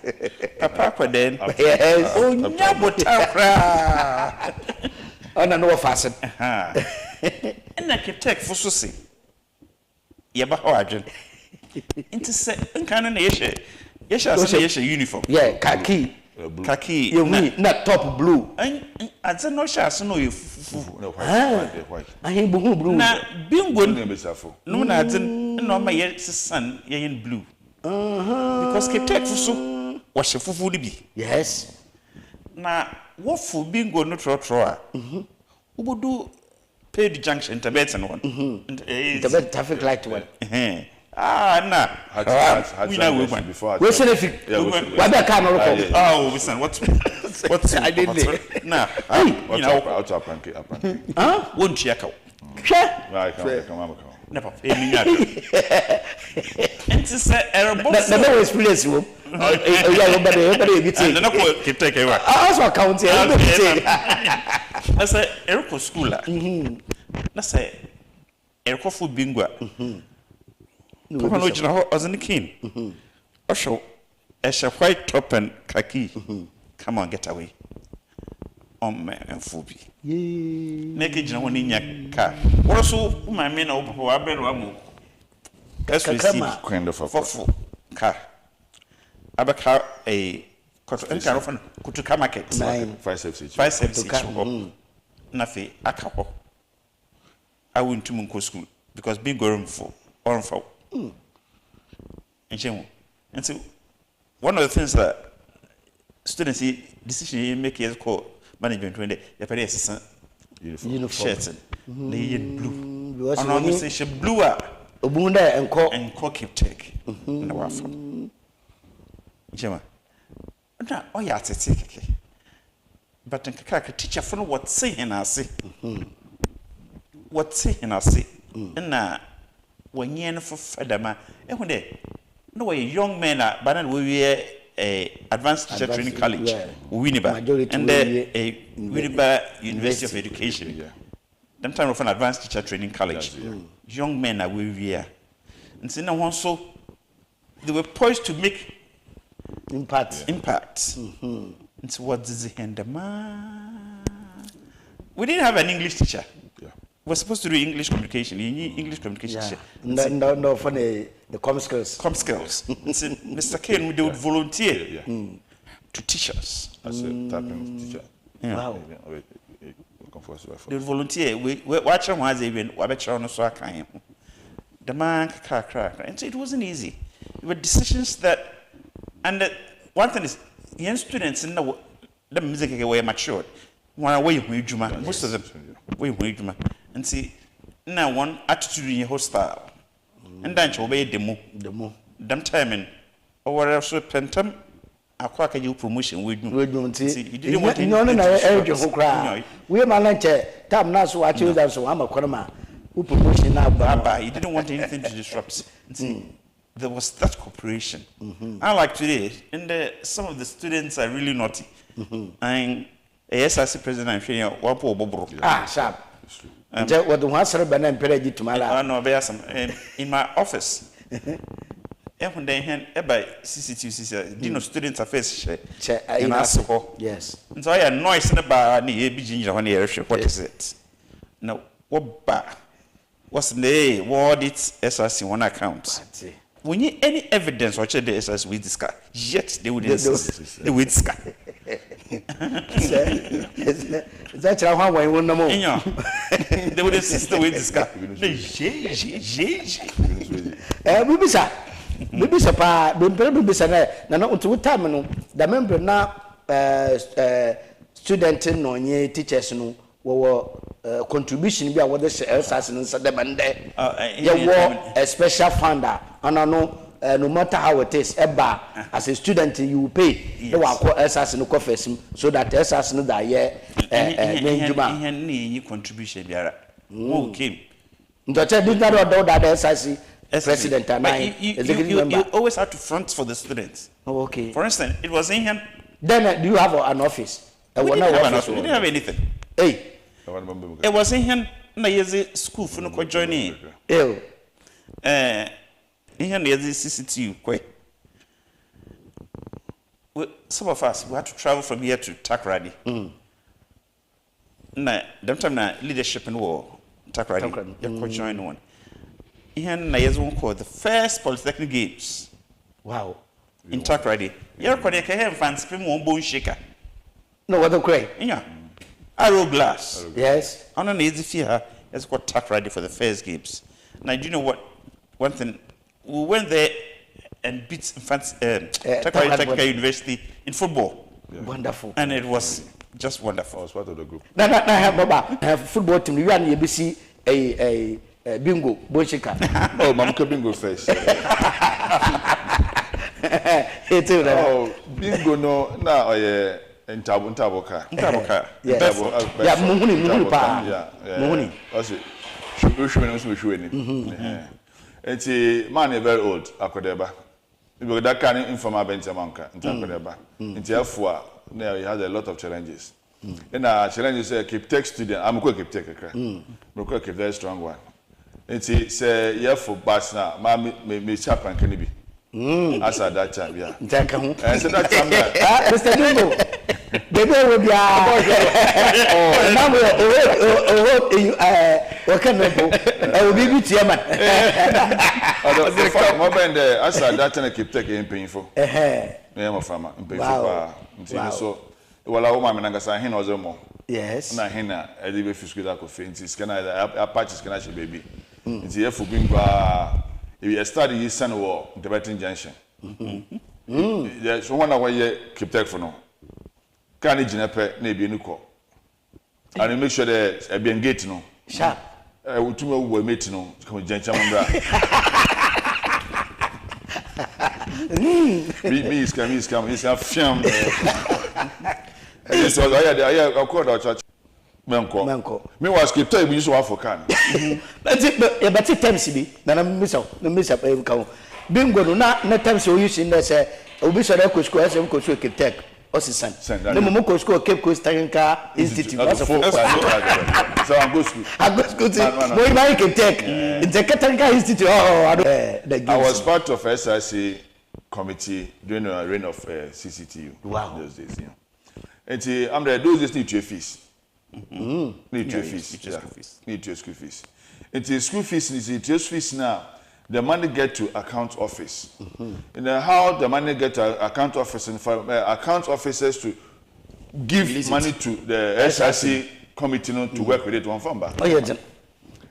[SPEAKER 11] papa kwaden
[SPEAKER 9] yes
[SPEAKER 11] onya botakra
[SPEAKER 9] ona no fasen
[SPEAKER 11] na kitek fuso se ye ba ho adwen into say nkan na ye uniform
[SPEAKER 9] yeah khaki you mean not top blue
[SPEAKER 11] adze no shase no ye fufu
[SPEAKER 12] no white
[SPEAKER 9] ahin blue
[SPEAKER 11] na bingo
[SPEAKER 12] no be safo
[SPEAKER 11] no na adze no ma ye sesan ye in blue because kitek fuso wa she fufu ni bi
[SPEAKER 9] yes
[SPEAKER 11] na wo fu bingo no trotro a ubodu paid junction tabet no
[SPEAKER 9] tabet traffic light one
[SPEAKER 11] na
[SPEAKER 12] we know before
[SPEAKER 9] we say if what that kind of
[SPEAKER 11] oh listen what I didn't na
[SPEAKER 12] you know out up
[SPEAKER 11] won't check out
[SPEAKER 12] right come
[SPEAKER 11] never emi nya enti say airbox
[SPEAKER 9] na no experience wo ya nobody be take
[SPEAKER 11] na ko keep take away
[SPEAKER 9] also account here be take
[SPEAKER 11] na say airco school na say airco fu bingwa papa no jina ho ozini kin osho esha white top and khaki come on get away me enfubi make jina ho ni nya ka wo so ma me na wo papa wa be no amu that's
[SPEAKER 12] kind of
[SPEAKER 11] fofu ka abaka a koto enka no kutuka market 576 na fe aka ho I went to Munko school because being going for on for and so one of the things that students see decision make is called management when they pay assistant uniform shirts and they blue and on say blue
[SPEAKER 9] obunda
[SPEAKER 11] enko keep take na wafa jema na o ya tete keke but nkaka ka teacher for what say na say what say na say na wenye no for fadama ehun de no we young men but we advanced teacher training college Winneba and Winneba University of Education them time of an advanced teacher training college young men are we and so now also they were poised to make impact and so what does it end we didn't have an English teacher. We're supposed to do English communication. You need English communication teacher.
[SPEAKER 9] No, for the com skills.
[SPEAKER 11] Mr. Kane, they would volunteer to teach us.
[SPEAKER 12] As a typing teacher.
[SPEAKER 9] Wow.
[SPEAKER 11] They would volunteer. We watch them as even the man crack. And so it wasn't easy. It were decisions that, and one thing is, young students in the music were matured. Most of them we and see now one attitude in your hostile and then to obey demo them timing or else pentum a quack you promotion with you didn't want
[SPEAKER 9] to we my lunch time now so I choose that so I'm a corner who promotion now
[SPEAKER 11] but you didn't want anything to disrupt there was that cooperation unlike today and some of the students are really naughty and SRC president hwe wapo obobro.
[SPEAKER 9] Ah, sharp. What the one sir Benin Pereji to Mala?
[SPEAKER 11] No, be some in my office. When they hand by CCTU, Dino Student Affairs, in Asoko.
[SPEAKER 9] Yes.
[SPEAKER 11] And so I had noise in the bar, near Virginia, when what is it? Now, what bar? What's the name? What it's SRC one account. We need any evidence or check the SRC we discuss. Yet they would insist. They would discuss.
[SPEAKER 9] That's how I won't know.
[SPEAKER 11] They would insist they would discuss.
[SPEAKER 9] Maybe pa be sana na no to time no the member na student no nye teachers no wo contribution bi a wo de SRC no nsa de bande ye wo a special funder ana no no matter how it is eba as a student you pay the wa ko SRC no coffers so that SRC no da ye menjuma
[SPEAKER 11] any contribution biara wo came
[SPEAKER 9] ndo che did not do that SRC president and
[SPEAKER 11] you always have to front for the students.
[SPEAKER 9] Oh, okay.
[SPEAKER 11] For instance, it was in here.
[SPEAKER 9] Then do you have an office?
[SPEAKER 11] We didn't have anything.
[SPEAKER 9] Hey.
[SPEAKER 11] It was in here. Na yezi school for no ko joining.
[SPEAKER 9] In
[SPEAKER 11] here yezi CCTU kwe. Some of us we had to travel from here to Takrady. Na them time na leadership in war Takrady. You could join one. Here na yezu called the first polytechnic games.
[SPEAKER 9] Wow.
[SPEAKER 11] In Takrady. You're going to have fans spin one bone shaker.
[SPEAKER 9] No, what the cray?
[SPEAKER 11] Yeah. Arrow glass.
[SPEAKER 9] Yes.
[SPEAKER 11] On an easy fear, it's got Takrady for the first games. Now, do you know what? One thing, we went there and beat Takrady Technical University in football.
[SPEAKER 9] Yeah. Wonderful.
[SPEAKER 11] And it was just wonderful.
[SPEAKER 12] I was part of the group.
[SPEAKER 9] No, I have football team. You and ABC a bingo, Bonchika.
[SPEAKER 12] Oh, Mamka bingo first. Oh, bingo no, now Ntaboka.
[SPEAKER 9] Yes. Yeah, Muhuni pa.
[SPEAKER 12] Yeah.
[SPEAKER 9] Muhuni.
[SPEAKER 12] What's it? It's man very old, Akodeba. Because that kind of informal Bentamanka, Ntakodeba. It's therefore, now he has a lot of challenges. And challenges keep tech student. I'm going to keep tech. I'm going to keep very strong one. It's yeah for bus now. Me chap and can be. As at that time, yeah.
[SPEAKER 9] Thank you.
[SPEAKER 12] And so that time,
[SPEAKER 9] Mr. Dingo, the boy will be now what can I will be good chairman.
[SPEAKER 12] As at that time, I keep taking painful. I'm a farmer. So, well, I want my son was more.
[SPEAKER 9] Yes.
[SPEAKER 12] Na hina, I live with school that faint. It's can I patches can I baby. It's here for being if you study his son war, the Tibetan Junction. There's one hour you keep tech for no. Can you genepe, maybe new call? And make sure that I be engaged no.
[SPEAKER 9] Sharp.
[SPEAKER 12] I would to we meet no, come Junction. Me is come, he's a film. This was I called our church. Menko. Me was keep tell you so for can.
[SPEAKER 9] But it times be. Na miss up e ka. Bingo no na times you use in there say obi so dey school SM ko so keep tech. Osisan. No mo ko school Cape Coast Technical Institute. So
[SPEAKER 12] I go school.
[SPEAKER 9] I go school. Boy buy keep tech. It's a technical institute. I
[SPEAKER 12] was part of SRC committee during the reign of CCTU.
[SPEAKER 9] Wow.
[SPEAKER 12] Those days, yeah. And I'm there. Those days need to fees. Need to fees. Need to school fees. And school fees is just fees now. The money get to account office. And how the money get to account office and for account officers to give money to the SRC committee to work with it one form back.
[SPEAKER 9] Oh yeah.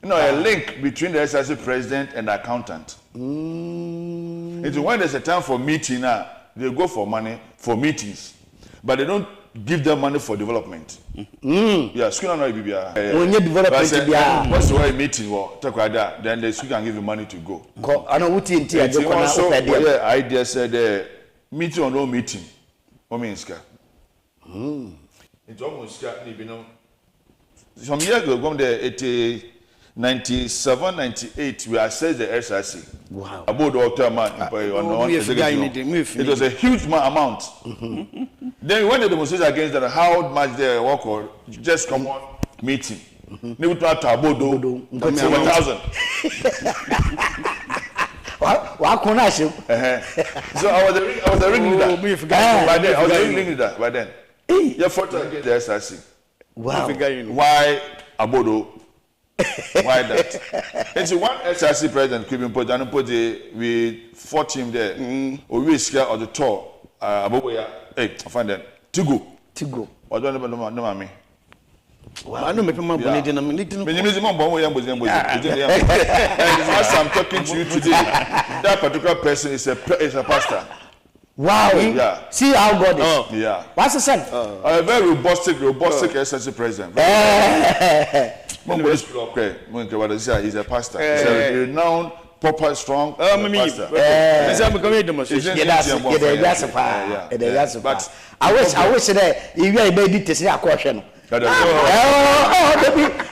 [SPEAKER 12] You know, a link between the SRC president and the accountant. It's when there's a time for meeting now, they go for money for meetings, but they don't give them money for development. Yeah, school no be
[SPEAKER 9] when you development
[SPEAKER 12] what's the way meeting talk like that, then the school can give you money to go.
[SPEAKER 9] I know what you
[SPEAKER 12] idea said the meeting or no meeting. What means ka? It's almost you know. Some years ago, the 97, 98, we assessed the SRC.
[SPEAKER 9] Wow.
[SPEAKER 12] About the man. It was a huge amount. Then when the demonstration against that, how much they work or just come on meeting. Never to Tabodo, 1,000. So I was the ring leader. By then, I was the ring leader. By then, you fought against the SRC.
[SPEAKER 9] Wow.
[SPEAKER 12] Why Abodo? Why that? And so one SRC president, we fought him there. We scare of the tour. Aboya, hey, I find them. Tigo. What do you know, me?
[SPEAKER 10] I know me from Bonnet and I'm little.
[SPEAKER 12] And as I'm talking to you today, that particular person is a pastor.
[SPEAKER 9] Wow.
[SPEAKER 12] Yeah.
[SPEAKER 9] See how God is.
[SPEAKER 12] Yeah.
[SPEAKER 9] What's the son?
[SPEAKER 12] A very robust SSC president. He's a pastor. He's a renowned, proper, strong pastor.
[SPEAKER 9] But I wish that if you are baby to see a question. Baby,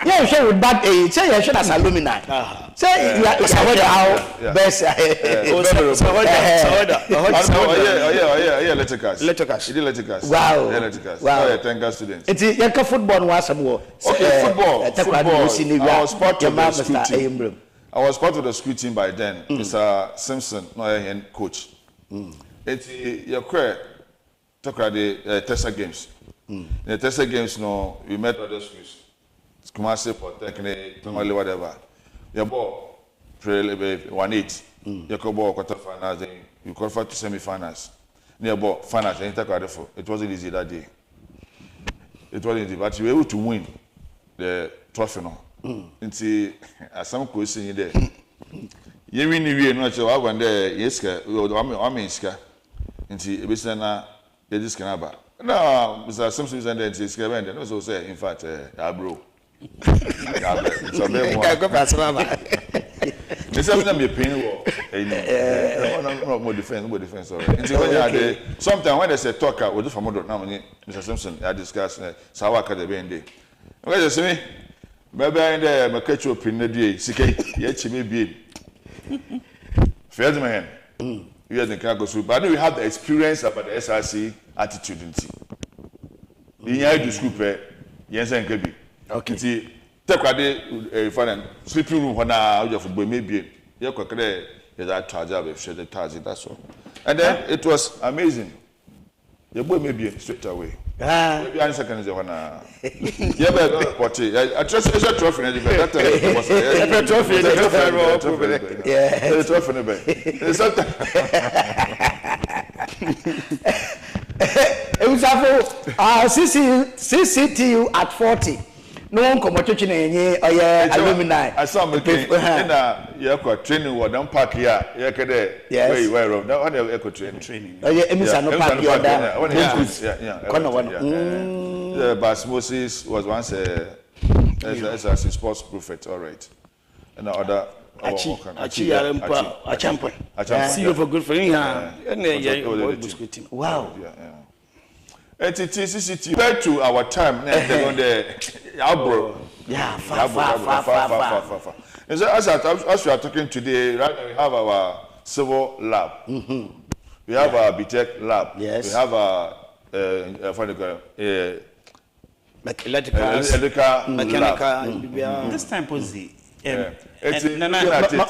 [SPEAKER 9] yeah, sure with bad age. Say you should as alumni. Say you are best. Wow.
[SPEAKER 12] Thank God, students.
[SPEAKER 9] It's a football was some more.
[SPEAKER 12] Okay, football. I was part of the school team by then. Mr. Simpson, no coach. It's your career. Talk about the Tessa games. The Tessa games, no, we met other schools. Kumasi for technique, whatever. Your ball, 1-8. Your ball quarterfinals, then you qualify to semi-finals. Near ball finals, it wasn't easy that day. It wasn't easy, but you were able to win the trophy. No, into some question there. You win, you know, so I went there. Yes, I'm in Ska. Into a business now, you just can have. No, Mr. Simpson is there. He's going to also say, in fact, bro. So it's something me pain more defense. Sometimes when they say talk, we do for more now. Mr. Simpson, I discuss Sawa Kadebe. Okay, you see me? Maybe in the Makacho Pinedi, CK, yet she may be. Fair man, you are the Kagosu, but we have the experience about the SRC attitude. In your school, yes, and Kabi. Okay. See, take a day, sleeping room when I have maybe you could create that charge of the target. That's all. And then it was amazing. Your boy may be straight away. Maybe I'm second. Yeah, but potty. I trust it's a trophy. That was a trophy. Yeah, it's a trophy.
[SPEAKER 9] It was CCTU at 40. No one come watching any alumni.
[SPEAKER 12] I saw me in a training ward down park here. Yes, where of that one eco training. Oh, yeah, no park here. Bas Moses was once a sports prophet, all right. And the other.
[SPEAKER 10] A champion. See you for good for you.
[SPEAKER 9] Wow.
[SPEAKER 12] And it is CCTU. Compared to our time, they're on the outbreak.
[SPEAKER 9] Yeah, far.
[SPEAKER 12] And so as we are talking today, right now we have our civil lab. We have our BTech lab.
[SPEAKER 9] Yes.
[SPEAKER 12] We have our
[SPEAKER 11] mechanical. This time was the.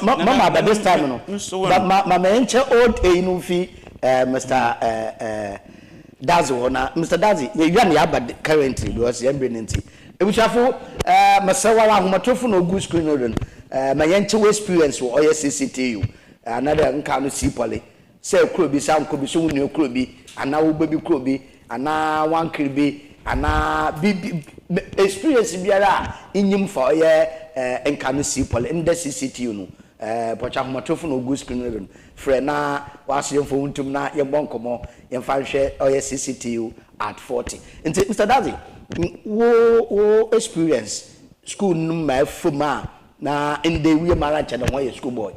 [SPEAKER 9] Mama, by this time, no. But my mentor old Enufi, Mr. DADZIE, Mr. DADZIE, you are currently because you're bringing it. If you have Masawa, Matofo, no good screen, my mentor experience or CCTU, another kind see poly. Say, could be some could be so new, could be, and now baby could be, and now one could be, and now experience in him for and can see poly in the CCTU. No, but I'm Matofo, no good screen. Frena was your phone to na your bonkomo, your fan share or your CCTU at 40. And Mr. DADZIE, wo experience school number fuma na in the we marriage and why school boy.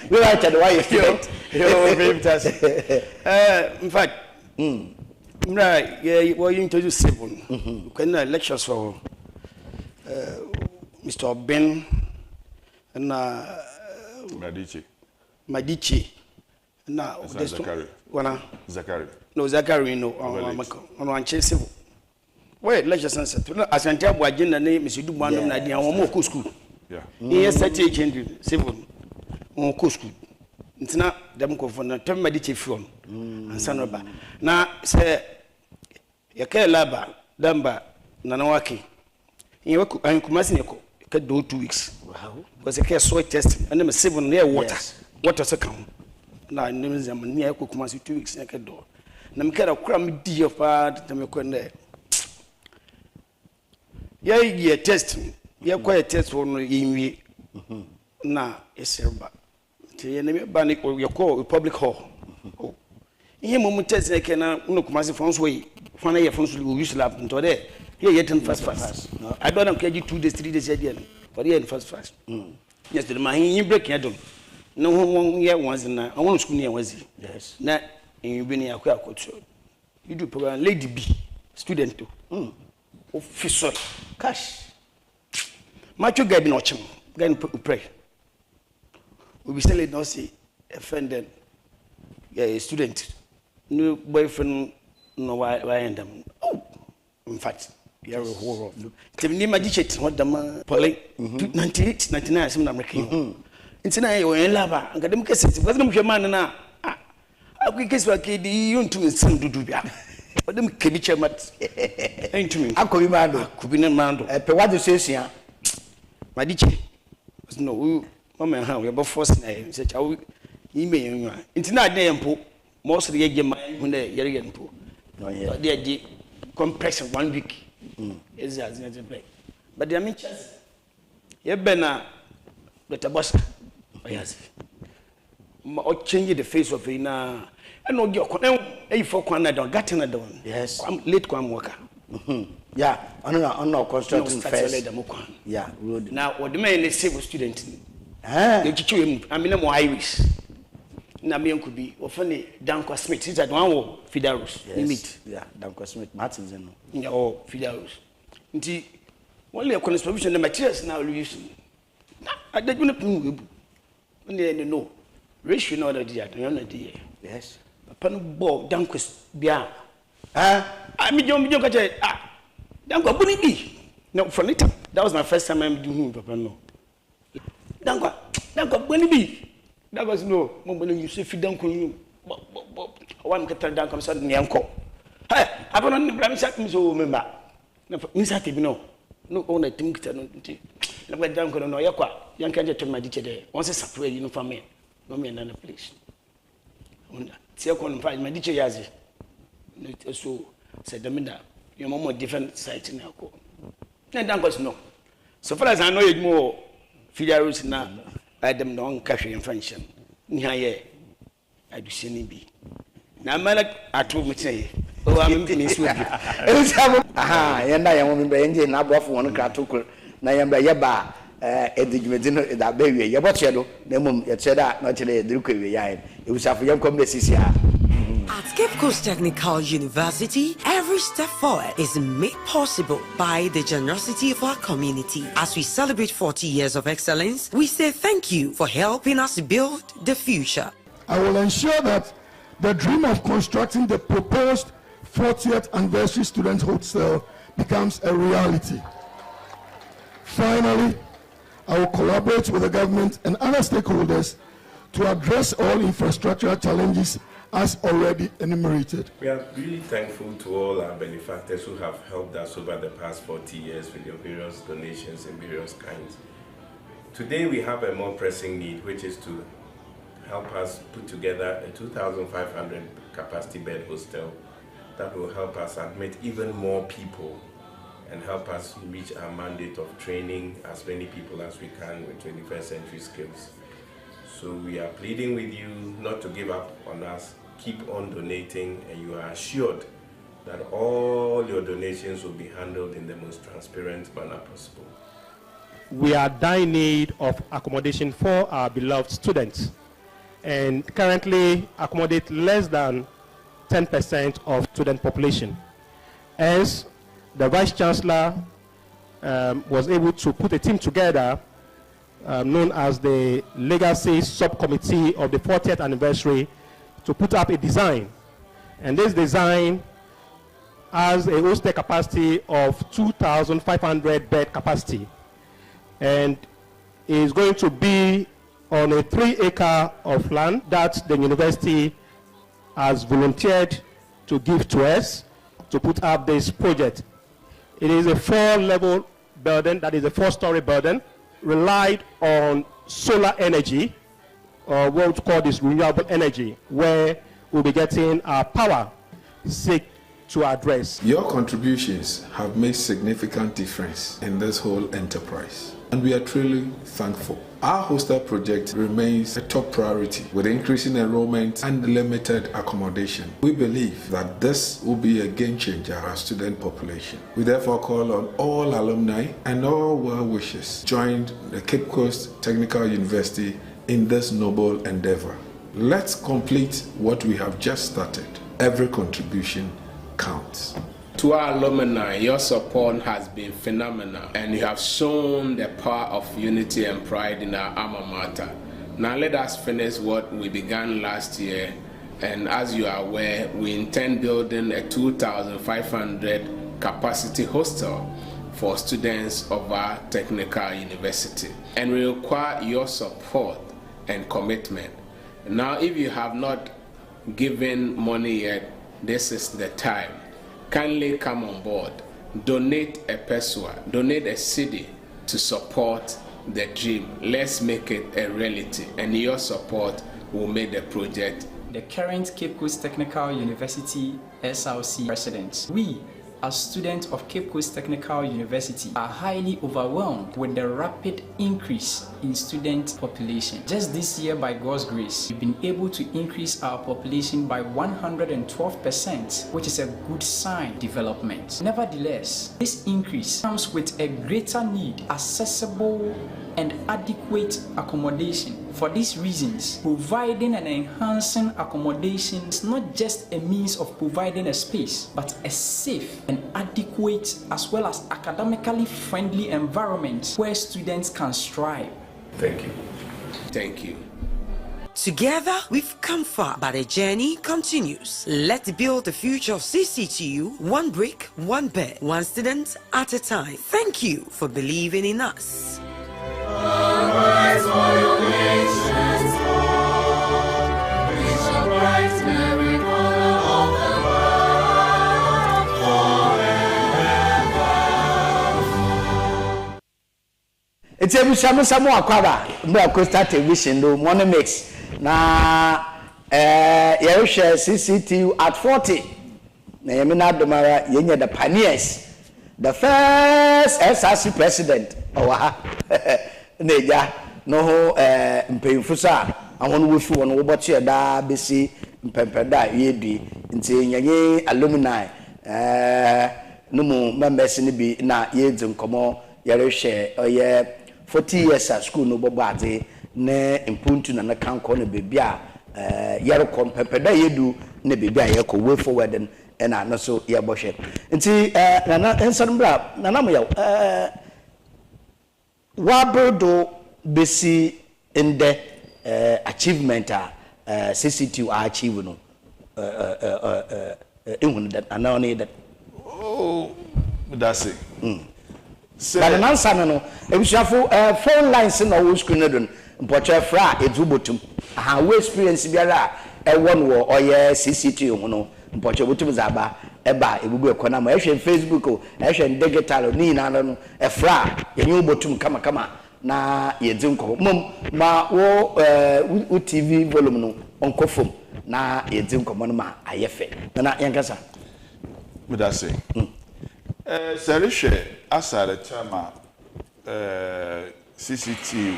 [SPEAKER 9] We are at why student.
[SPEAKER 10] In fact, right, yeah, what you introduce seven. When lectures for Mr. Ben and
[SPEAKER 12] Madichi.
[SPEAKER 10] Madichi. Now, Wana?
[SPEAKER 12] Zachary.
[SPEAKER 10] No, Zachary, no, on civil. Wait, let's just answer. As I tell Wajin and name is you do one of the more school.
[SPEAKER 12] Yeah.
[SPEAKER 10] Yes, I change civil. On school. It's not them go for the term medici phone. And Sanoba. Now, say, Yaka Laba, Damba, Nanawaki. You work and Kumasinico, can do 2 weeks. Wow. Because a care soil test and then a 7 near water. Water's account. Now, names them near Kumasi 2 weeks near door. Namka cram dear part, Tamakonde. Yeah, test. Yeah, quite test on in na ESSUMAN. The enemy banning or your call public hall. In moment test, I can look massive phones way. One year phones will use lab into there. Here, yet and fast. I don't care you 2 days, 3 days again. But here, fast. Yes, the man break your dome. No one year once in I want to school near was he. Yes. Now, in being a queer coach. You do program Lady B, student too. Officer, cash. Macho guy be not chum. Guy pray. We be selling no see offended. Yeah, a student. New boyfriend no why end them. Oh, in fact, you're a horror. Tell me magic what the man Polly 98, 99 some American. It's an eye in lava and got them cases. What's the man now? I will guess what you to some to do. But them kibicha mat ain't to me. I could be mad. Could be no man. What do you say? My ditch. No, Mamma, how we about force name, such how email. It's not damn poor. Most of the game when they get again poor. No, yeah, they compression 1 week. Is as not play. But the amateurs, you've been a better boss. Yes, or change the face of it now. I know your a for Canada, got another one. Yes, I'm late one worker. Yeah, on no construction first. Yeah, road. Now, what the man is civil student? They teach him. I mean, more Irish. Now, me could be often Danko Smith. Is that one or Fidarus? Yes. Yeah, Danko Smith, Martins and oh, Fidarus. Indeed, only a contribution the materials now using. I don't know. They know. Ratio no idea. Yes. Upon board, Danko Bia. I mean, you got it. Danko Bunny. No, for later. That was my first time I'm doing Papa. No. Danko Bunny. That was no. When you say Fidanko, you. One can tell Danko suddenly uncle. Hey, I don't know. I'm saying so. Remember. No. No, only think that. No, but Danko no. Yakwa. Young can just tell my teacher there. Once it's up to you for me. No, me another place. See, I can't find my teacher Yazi. So said the minda, your mom different sites in our court. And Danko no. So far as I know it more, Fidarus now, I dem non cash in function. Nyaye, I do see be. Now, Malak, I told me say, oh, I'm in this way. Aha, and I am in the engine, I bought one cartucle. Nayamba Yaba, Edigmedino, that baby, Yabochelo, the mum, yet said that not today, Druke, it was a young comedy.
[SPEAKER 7] At Cape Coast Technical University, every step forward is made possible by the generosity of our community. As we celebrate 40 years of excellence, we say thank you for helping us build the future.
[SPEAKER 1] I will ensure that the dream of constructing the proposed 40th anniversary student hostel becomes a reality. Finally, I will collaborate with the government and other stakeholders to address all infrastructural challenges as already enumerated.
[SPEAKER 2] We are really thankful to all our benefactors who have helped us over the past 40 years with your various donations in various kinds. Today we have a more pressing need, which is to help us put together a 2,500 capacity bed hostel that will help us admit even more people and help us reach our mandate of training as many people as we can with 21st century skills. So we are pleading with you not to give up on us. Keep on donating, and you are assured that all your donations will be handled in the most transparent manner possible.
[SPEAKER 3] We are in need of accommodation for our beloved students, and currently accommodate less than 10% of student population. As the Vice Chancellor was able to put a team together known as the Legacy Subcommittee of the 40th Anniversary to put up a design. And this design has a hostel capacity of 2,500 bed capacity, and is going to be on a 3 acre of land that the university has volunteered to give to us to put up this project. It is a 4-level building, that is a 4-story building, relied on solar energy, or what we call this renewable energy, where we'll be getting our power seek to address.
[SPEAKER 4] Your contributions have made significant difference in this whole enterprise, and we are truly thankful. Our hostel project remains a top priority with increasing enrollment and limited accommodation. We believe that this will be a game changer for our student population. We therefore call on all alumni and all well-wishers join the Cape Coast Technical University in this noble endeavor. Let's complete what we have just started. Every contribution counts.
[SPEAKER 5] To our alumni, your support has been phenomenal, and you have shown the power of unity and pride in our alma mater. Now let us finish what we began last year, and as you are aware, we intend building a 2,500 capacity hostel for students of our technical university, and we require your support and commitment. Now, if you have not given money yet, this is the time. Kindly come on board. Donate a peswa, donate a cedi to support the dream. Let's make it a reality, and your support will make the project.
[SPEAKER 6] The current Cape Coast Technical University SRC president, we, as students of Cape Coast Technical University, are highly overwhelmed with the rapid increase in student population. Just this year, by God's grace, we've been able to increase our population by 112%, which is a good sign development. Nevertheless, this increase comes with a greater need, accessible and adequate accommodation. For these reasons, providing and enhancing accommodation is not just a means of providing a space, but a safe and adequate as well as academically friendly environment where students can strive.
[SPEAKER 2] Thank you.
[SPEAKER 5] Thank you.
[SPEAKER 7] Together, we've come far, but the journey continues. Let's build the future of CCTU, one brick, one bed, one student at a time. Thank you for believing in us.
[SPEAKER 8] Arise for your nation's God. We shall brighten every corner of the world forever.
[SPEAKER 9] It's a Samu Aquaba, Black Costa Television, do Monomix. Na Yerusha CCTU at 40. Nayamina Domara, Yenya the pioneers. The first SRC president. Neja no mpemfusa ahonu wofi won wo boche da besi mpempeda yedi nti nyanye alumni no members ni bi na yedzi nkomo yerehwe oye 40 years at school no bobade ne impuntu na kanko ne bebia yerekom mpempeda yedu ne bebia yeko way forward na no so yebohwe nti na ensambra na Amoyaw Wabodo besi in the achievement CCTU achieve no in that and that
[SPEAKER 12] oh that's it
[SPEAKER 9] but the answer no e bi shafo phone lines na wo screen don mpoche fra edubotum ha we experience biara e won wo oye CCTU ho no mpoche botum zaba eba ebubu ekona ma ehwe Facebook o ehwe digital ni na no efra yenye ubotum kama na yedzi nko mom ma wo TV volume no onkofom na yedzi nko mo no ma ayefe na yankasa
[SPEAKER 12] me da say serihwe asare chama CCTU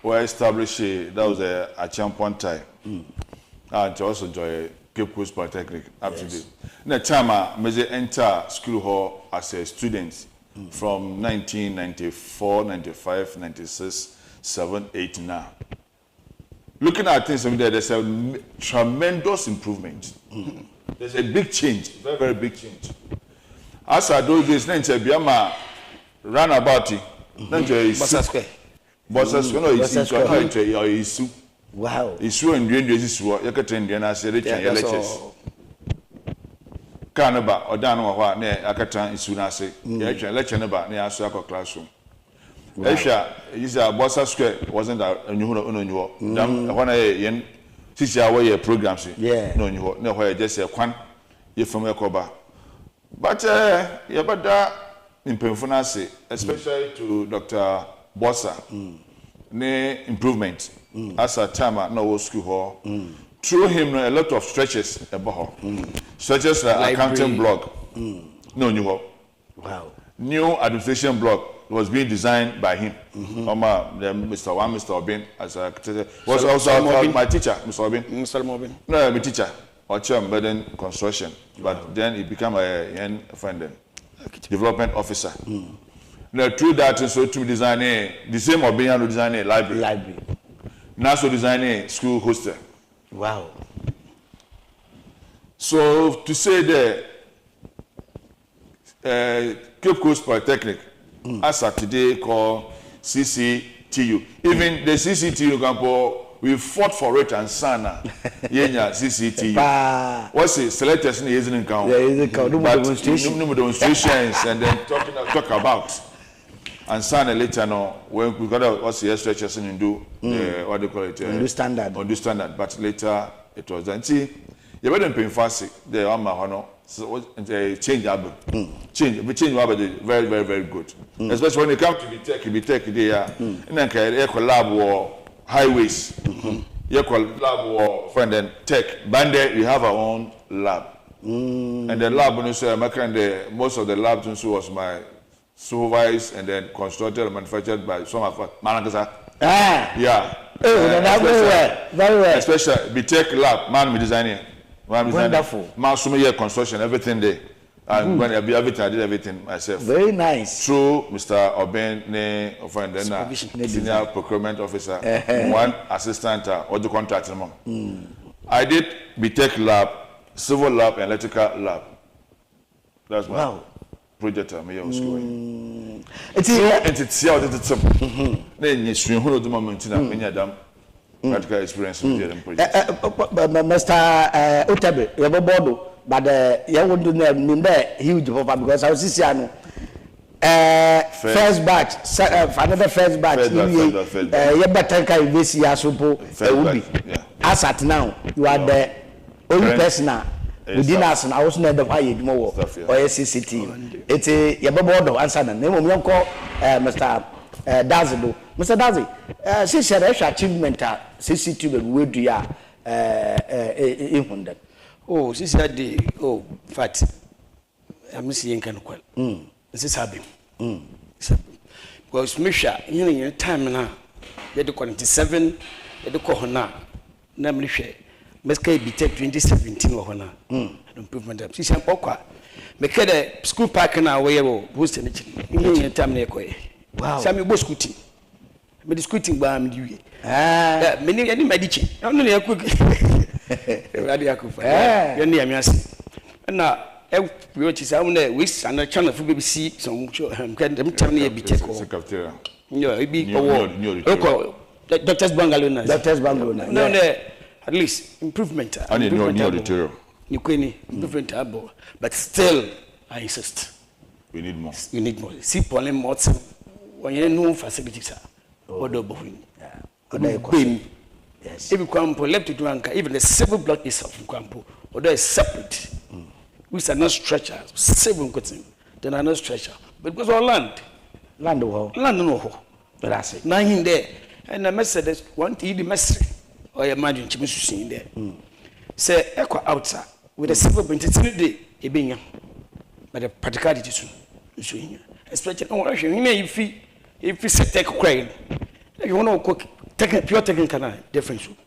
[SPEAKER 12] were established that was a champion time and also joy Cape Coast Polytechnic up to date. Na chama me enter school hall as a student from 1994, 95, 96, 7, 8 now. Looking at things there's a tremendous improvement. There's a big change, very, very big change. As I do this, Biama ran about it. Bossa Square. No, it's
[SPEAKER 9] Wow.
[SPEAKER 12] Isuo ndwendwe sisuo yɛkɛtɛ ndwe na ase retwa yɛ lectures. Ka no ba ɔdan no wɔ hɔ a na akɛtɛ isu na ase yɛtwa lecture no ba na yɛaso akɔ classroom. Ehwa yisa Bossa Square wasn't anyuho no nyuho. Dam ɛhɔ na yɛn sisi a wɔyɛ programs no nyuho na ɛhɔ yɛ just kwan yɛ fam ɛkɔba. But yɛbɛda mpemfo na ase especially to Dr. Bossa. Ne improvement as a time at no school hall. Through him, a lot of stretches about stretches like accounting block. No new hall.
[SPEAKER 9] Wow.
[SPEAKER 12] New administration block was being designed by him. Mr. One, Mr. Obin, as a was also my teacher, Mr. Obin.
[SPEAKER 10] Mr. Mobin.
[SPEAKER 12] No, my teacher, or burden construction. But then he became a friend, development officer. Now, through that, so to design the same Obin to design a library. Now, so design a school hostel.
[SPEAKER 9] Wow.
[SPEAKER 12] So to say that Cape Coast Polytechnic, as of today called CCTU, even the CCTU campo, we fought for it and sana. Yenya CCTU. What's it? Selectors in the Asian count. No demonstrations and then talk about. And sana later no when we got what's the stretchers and do what they call it
[SPEAKER 9] on standard.
[SPEAKER 12] But later it was done. See, you better pay fast the hono so change change very very good. Especially when it comes to be tech there and then lab or highways. You lab or friend and tech bande we have our own lab. And the lab when you say most of the labs was my supervised and then constructed and manufactured by some of us. Yeah.
[SPEAKER 9] Very well.
[SPEAKER 12] Especially the tech lab, man, designing.
[SPEAKER 9] Wonderful.
[SPEAKER 12] Man, construction, everything there. And when I did everything myself.
[SPEAKER 9] Very nice.
[SPEAKER 12] Through Mr. Oben, senior procurement officer, one assistant, or the contractor. I did the tech lab, civil lab, and electrical lab. That's wow. Project me was going. It's here. Then you swim who the moment in a dam practical experience with the project.
[SPEAKER 7] Mr. OTABIL, you have a board, but you won't do that huge because I was this year. First batch, another first batch. You better can be as at now, you are the only person. Within us, and I was never hired more or CCTU. It's a Yabobo answer the name of your call, Mr. DADZIE. Mr. DADZIE, since your achievement at CCTU, would do ya in
[SPEAKER 10] Oh, CCTU, oh, fat. I'm seeing can quell. This is happy. Because Misha, in your time now, you're the 27, you're the Kohona, namely share. Meske be take 2017 or hona. Improvement up. See some okwa. Make the school park na way boost in the time near koi.
[SPEAKER 9] Wow.
[SPEAKER 10] Sammy was scooting. But the scooting by me. Many any medici. Only a quick radiacufa. You're near me. And now, which is on the wish and a channel for BBC. Some can them tell me a bit. No, it be Doctor's Bangalona.
[SPEAKER 9] Doctor's Bangalona.
[SPEAKER 10] No, at least improvement.
[SPEAKER 12] I need no auditorium.
[SPEAKER 10] You can improvement, but still, I insist.
[SPEAKER 12] We need more.
[SPEAKER 10] You need more. See, Paul and Morton, when you know facilities are. Yes. If you come for left to Duanka, even the civil block is of Campo, or there is separate. Which are not stretchers, civil cutting, then are not stretcher. But because our land no. But I say, nine there, and the message want to eat the message. Or imagine Chimusu in there. Say, echo outside with a civil print, it's day, a being, but a practicality soon. Especially if you say take crane, you want to cook, take pure technical different soup.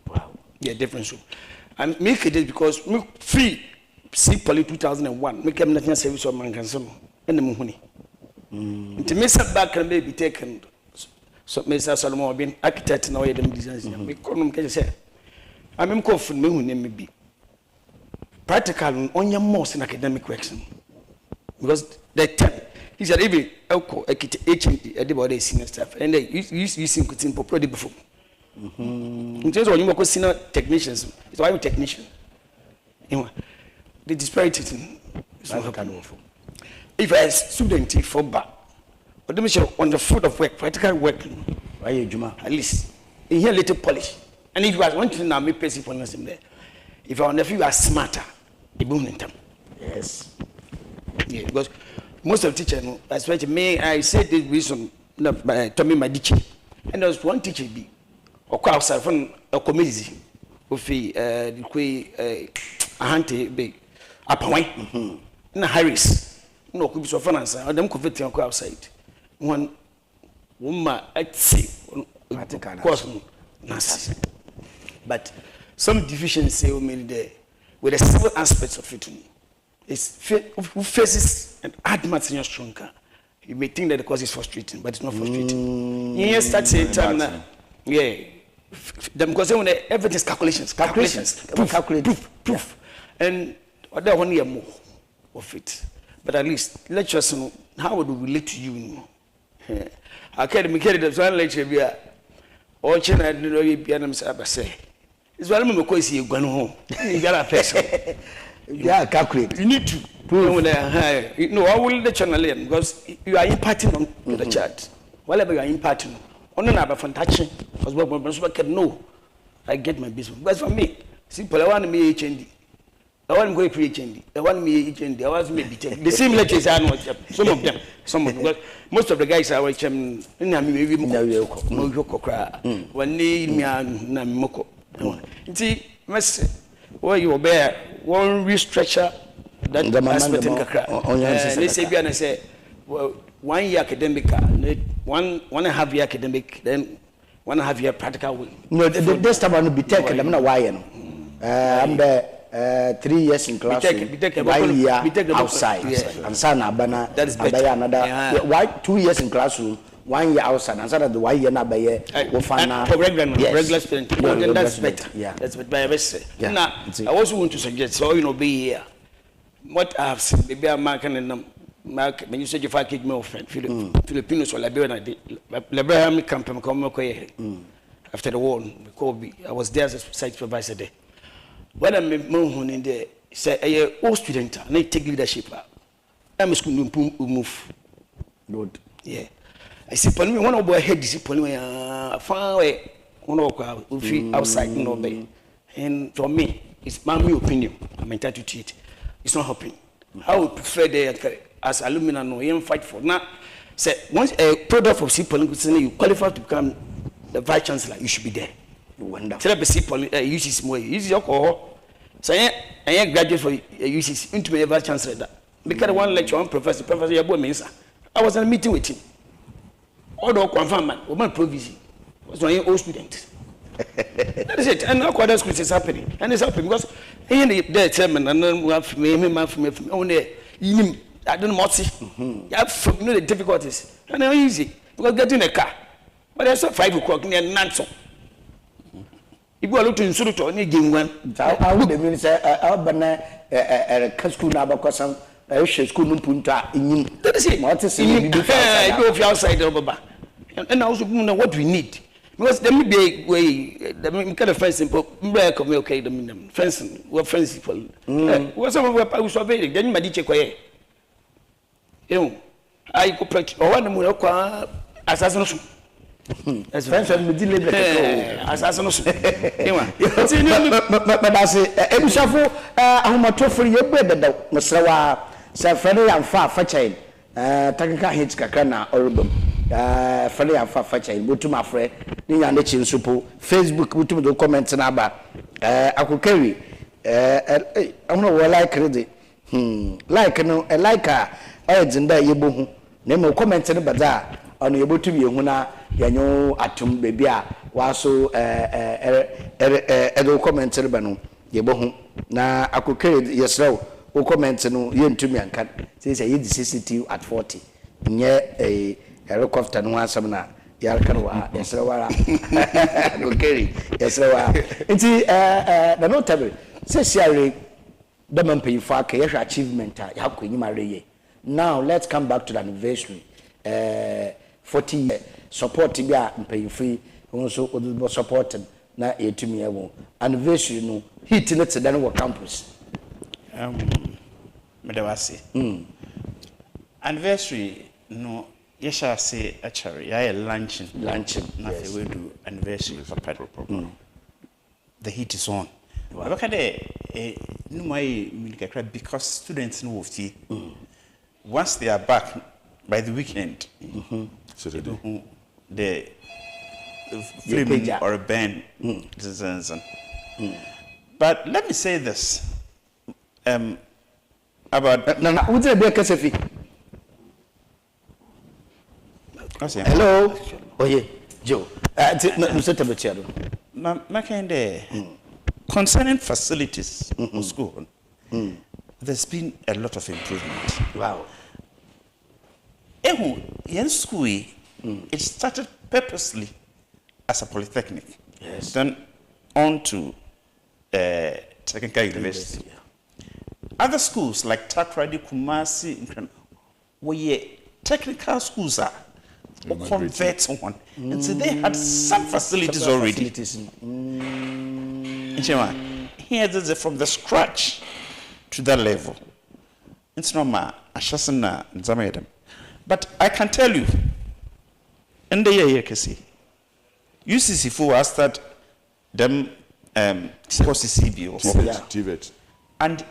[SPEAKER 10] Wow, yeah, different soup. And make it because free see Poly 2001, make them nothing service or man can some and the money. To miss a back can be taken. So Mr. Solomon been architect now them designs. We come can say. I'm confident me who name be. Practical on your most in academic question. Because that time he said even Elko HND everybody senior staff and they using cutting properly before. In terms of you senior technicians, it's why you technician. The disparity is not happening. If a student for back, but let me show on the foot of work, practical work, at least in here little polish. And if you are one thing now, me pay for nothing there. If you are smarter, you boom in them.
[SPEAKER 9] Yes.
[SPEAKER 10] Yeah, because most of the teachers, especially me, I said this reason, Tommy my teacher, and there was one teacher be, or quite outside from a committee, of the Ahante be, Apaway, na Harris, no, could be so fun answer, and them convert you outside. One woman at sea, course, Nancy. But some deficiency with the civil aspects of it. It's who faces an adamant stronger. You may think that the cause is frustrating, but it's not frustrating. You start saying, yeah, because when everything is calculations, proof, and other 1 year more of it. But at least let us know how would we relate to you. Academic that's one lecture be a all China didn't know you piano say. It's one of the you going home. You got a person.
[SPEAKER 9] Yeah, calculate.
[SPEAKER 10] You need to prove that. No, I will let you learn because you are imparting on the chat. Whatever you are imparting, on another from touching, because what can know. I get my business. But for me, simple. I want me HND. I want to go create HND. I want me HND. I want me be the same lectures I know. Some of them. Because most of the guys are watching. Maybe when they me na moko. See, mess. Well, you bear one restructure that aspect in Kakra. They say, and I say, well, 1 year academic, 1.5 year academic, then 1.5 year practical.
[SPEAKER 9] No, this time I will be taken. I'm not why. I'm the 3 years in class, 1 year outside. And Sana Bana, that is better. Another 2 years in classroom. 1 year outside, and so that the 1 year not by year, regular student. Then that's better. Yeah, that's what I say. Now, I also want to suggest, so you know, be here. What I have seen, maybe I'm marking and mark when you said if I kick me off, Filipinos or Liberian, Liberian campaign come after the war, I was there as a site supervisor there. When I'm in there, say, all student, and they take leadership. I'm a school move. Good.
[SPEAKER 10] Yeah. I see, one of our head is far away, one of outside, no bay. And for me, it's my opinion. I'm entitled to it. It's not helping. I would prefer the as alumni no even fight for. Now, say once a product of CPOL, you qualify to become the vice chancellor, you should be there. Wonderful. Tell us CPOL uses more. Use your call. So I graduate for uses into the vice chancellor. Because one lecture, one professor, Yabo Mensa. I was in a meeting with him. Although confirm man, woman provision was my old student. That is it. And now quite school is happening. And it's happening because in the chairman and then we have me only I don't know you have the difficulties. And they're easy. Because getting a car. But there's a 5 o'clock near Nanso. If you are looking to any game one,
[SPEAKER 9] I would have say I'll banner a school now because some school punta in
[SPEAKER 10] that is it. What is it? Go outside over. And also know what we need. Because there may be a way, the kind of fencing, okay, the fencing, what fencing people. What's some of our surveying, then my teacher, you know, I cooperate or one more assassination. As friends and deliver assassination.
[SPEAKER 9] But I say, Ebusafo, I'm a trophy, your brother, Masawa, Safari and far fetching, Takaka hits Kakana or Friday and far fetching, but to my friend, Nia Lechin Supo, Facebook, with the comments and Abba. I could carry, I'm not well like ready. Like no, a like her, odds and that you boom. Nemo comments in the bazaar on your able to be a yanyo atum baby, waso edo comments in the banu, Yebohum. Now I could carry yourself. Who comments no yen to me and can say the CCTU at 40. Near a helicopter no one summoner. Yarkanwa, yes, okay, yes, it's the notable. Says Sherry, the man pay for cash achievement. How can you marry? Now let's come back to the anniversary. 40 support Tibia and pay free, also supported na yetumi ewo anniversary no hit ne te dan wo campus
[SPEAKER 11] medawase anniversary no yesha say actually ya luncheon na fe we do anniversary papa the heat is on look at the no my because students know of once they are back by the weekend Saturday the film or a band but let me say this about
[SPEAKER 9] what's the Kasafi? Hello. Oh yeah, Joe.
[SPEAKER 11] Concerning facilities in school, there's been a lot of improvement.
[SPEAKER 9] Wow.
[SPEAKER 11] In school, it started purposely as a polytechnic.
[SPEAKER 9] Yes.
[SPEAKER 11] Then on to technical university.
[SPEAKER 9] Yeah.
[SPEAKER 11] Other schools like Takrady, Kumasi, where technical schools are, or convert one. And so they had some facilities already. Here this is from the scratch to that level. It's not my ashasana and but I can tell you, in the year UCC for start them CCTU
[SPEAKER 12] TVET.
[SPEAKER 11] And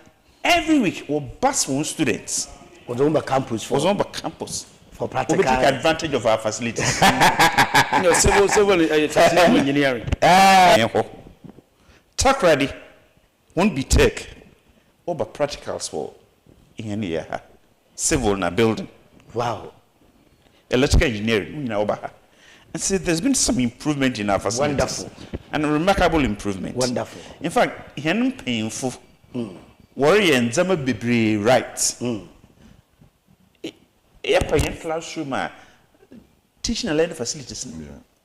[SPEAKER 11] every week we bus one students
[SPEAKER 9] was on the campus for practical.
[SPEAKER 11] We take advantage of our facilities.
[SPEAKER 10] Civil engineering.
[SPEAKER 11] Talk ready won't be tech over practicals for in here. Civil na building.
[SPEAKER 9] Wow.
[SPEAKER 11] Electrical engineering over. And so there's been some improvement in our facilities.
[SPEAKER 9] Wonderful.
[SPEAKER 11] And a remarkable improvement.
[SPEAKER 9] Wonderful.
[SPEAKER 11] In fact, here painful. Worry and Zama be right. Classroom teaching and learning facilities.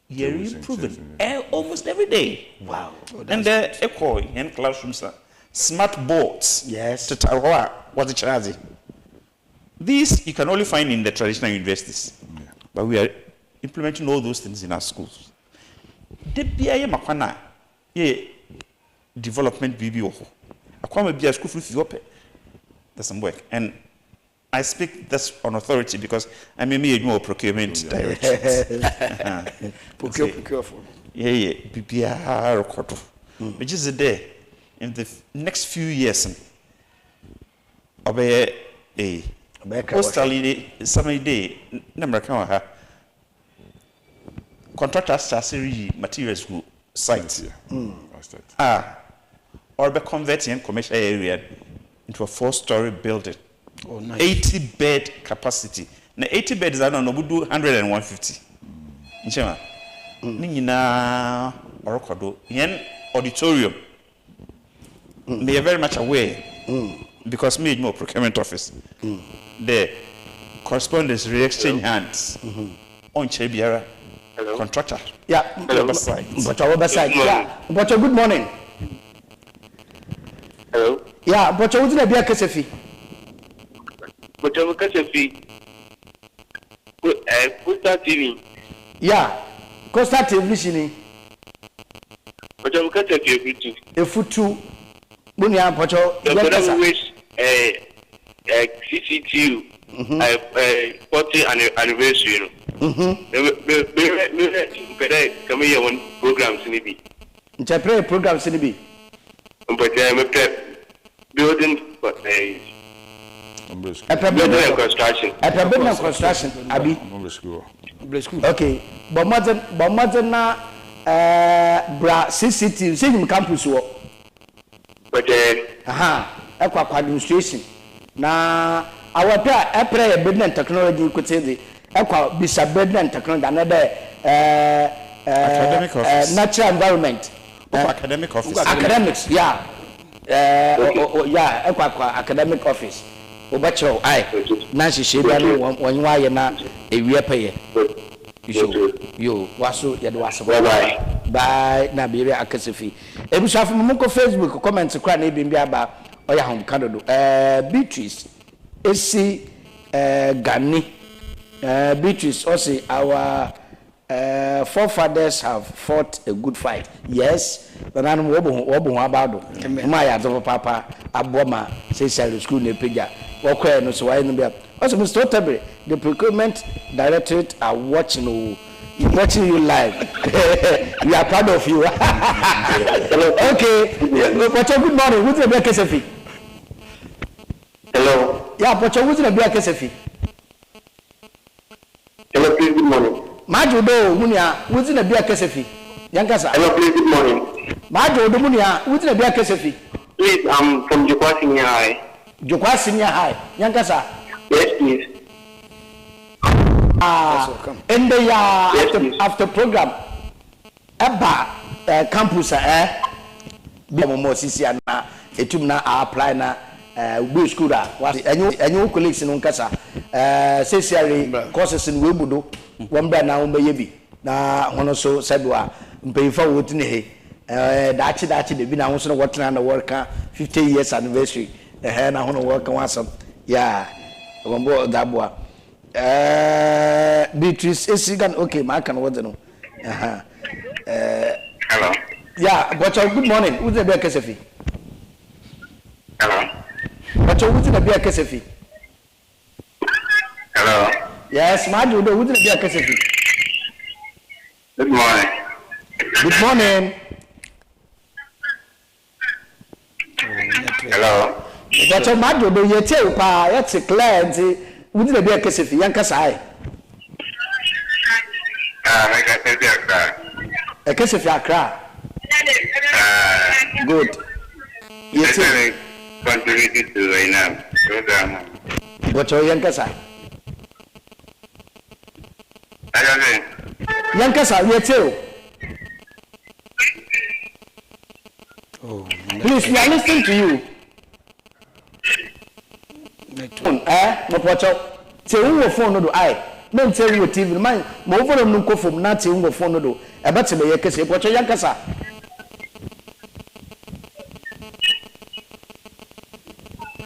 [SPEAKER 11] You're improving almost every day.
[SPEAKER 9] Wow.
[SPEAKER 11] And the echo in classrooms are smart boards.
[SPEAKER 9] Yes.
[SPEAKER 11] To tell what the charge. These you can only find in the traditional universities. But we are implementing all those things in our schools. The BIA Makwana development BBO. Akwama be a school for there's some work. And I speak this on authority because I may be more procurement director.
[SPEAKER 10] Procure.
[SPEAKER 11] Yeah, BPR record. Which is a day in the next few years. Obey a postal some day number can contractors start materials sites. Or be converting commercial area into a 4-story building.
[SPEAKER 10] Oh, nice.
[SPEAKER 11] 80-bed capacity. Now 80 beds I don't know, we do 100 and 150. Nchema. Nina Orokodo. Yen auditorium. They are very much aware. Because me more procurement office. The correspondence re-exchange hands. On Chebiara. Contractor.
[SPEAKER 9] Yeah.
[SPEAKER 11] Hello.
[SPEAKER 9] But our side. Yeah. But good morning.
[SPEAKER 13] Hello.
[SPEAKER 9] Yeah, but you wouldn't be a Kasafi.
[SPEAKER 13] But I'm Kasafi. Costa TV.
[SPEAKER 9] Yeah, Costa TV.
[SPEAKER 13] But I'm Kasafi.
[SPEAKER 9] A foot two. Bunya Pocho.
[SPEAKER 13] CCTU. 40th anniversary. Come here one programs in the
[SPEAKER 9] Interpret programs in the
[SPEAKER 13] but I'm a building, but
[SPEAKER 9] building
[SPEAKER 13] construction.
[SPEAKER 9] Building construction, Abi. Okay, but Madonna, bra CCTU, same campus work.
[SPEAKER 13] But
[SPEAKER 9] administration. Now, our pair, building technology could say the Bisa building technology, another
[SPEAKER 11] academic office.
[SPEAKER 9] Natural environment.
[SPEAKER 11] Academic office.
[SPEAKER 9] Academics, yeah. Yeah, academic office. Obacho, Nancy Shibani, when you are na a year pay. You, Wasu, Yadwas. Bye, Nabiria Akasifi. Ebusha from Moko Facebook comments to Cranny Bimbiaba, Oya Home Canado. Beatrice, Essi Gani, Beatrice, Ossi, our forefathers have fought a good fight. Yes, but I'm wobo about my other papa aboma say school nepeja. Okay, no so why no. Also, Mr. OTABIL, the Procurement Directorate are watching you live. We are proud of you. Okay. Pocho, good morning. Who's the black KSFI?
[SPEAKER 13] Hello.
[SPEAKER 9] Yeah, Pocho, who's the black KSFI?
[SPEAKER 13] Hello, please, good morning.
[SPEAKER 9] Majo do munia, who's the black KSFI? Yankasa.
[SPEAKER 13] Hello, please, good morning.
[SPEAKER 9] Majo do munia, who's the black KSFI?
[SPEAKER 13] Please, I'm from Jokwa Senior High.
[SPEAKER 9] Jokwa Senior High. Yankasa.
[SPEAKER 13] Yes, please.
[SPEAKER 9] And they are after program Eba campus be more CC na etum na apply na we school da enyo colleagues no nkasa CCRE courses in webudo womba na womba yebi na hono so sebwa mpeifa wotine he dachi de bi na ho so no wotena na work 50 years anniversary na hono work wasam yeah wombo dabwa Beatrice Esigan, okay, Mark and what no.
[SPEAKER 13] Hello.
[SPEAKER 9] Yeah, but good morning. Who's the beer KSFI?
[SPEAKER 13] Hello.
[SPEAKER 9] But who's the beer KSFI?
[SPEAKER 13] Hello.
[SPEAKER 9] Yes, Maju, who's the beer KSFI?
[SPEAKER 13] Good morning.
[SPEAKER 9] Good morning.
[SPEAKER 13] Hello.
[SPEAKER 9] But Maju, do you tell pa? That's a client. Who's the beer KSFI? Yankasai. A KSFI Accra. Good.
[SPEAKER 13] Yes, sir. Contributed to the program.
[SPEAKER 9] But Yankasai. Yankasa, we too. Please, we are listening to you. No pocho. Say who phone no do I. No tell you TV man. Mo over no ko from na say who phone no do. E bet be yekese pocho Yankasa.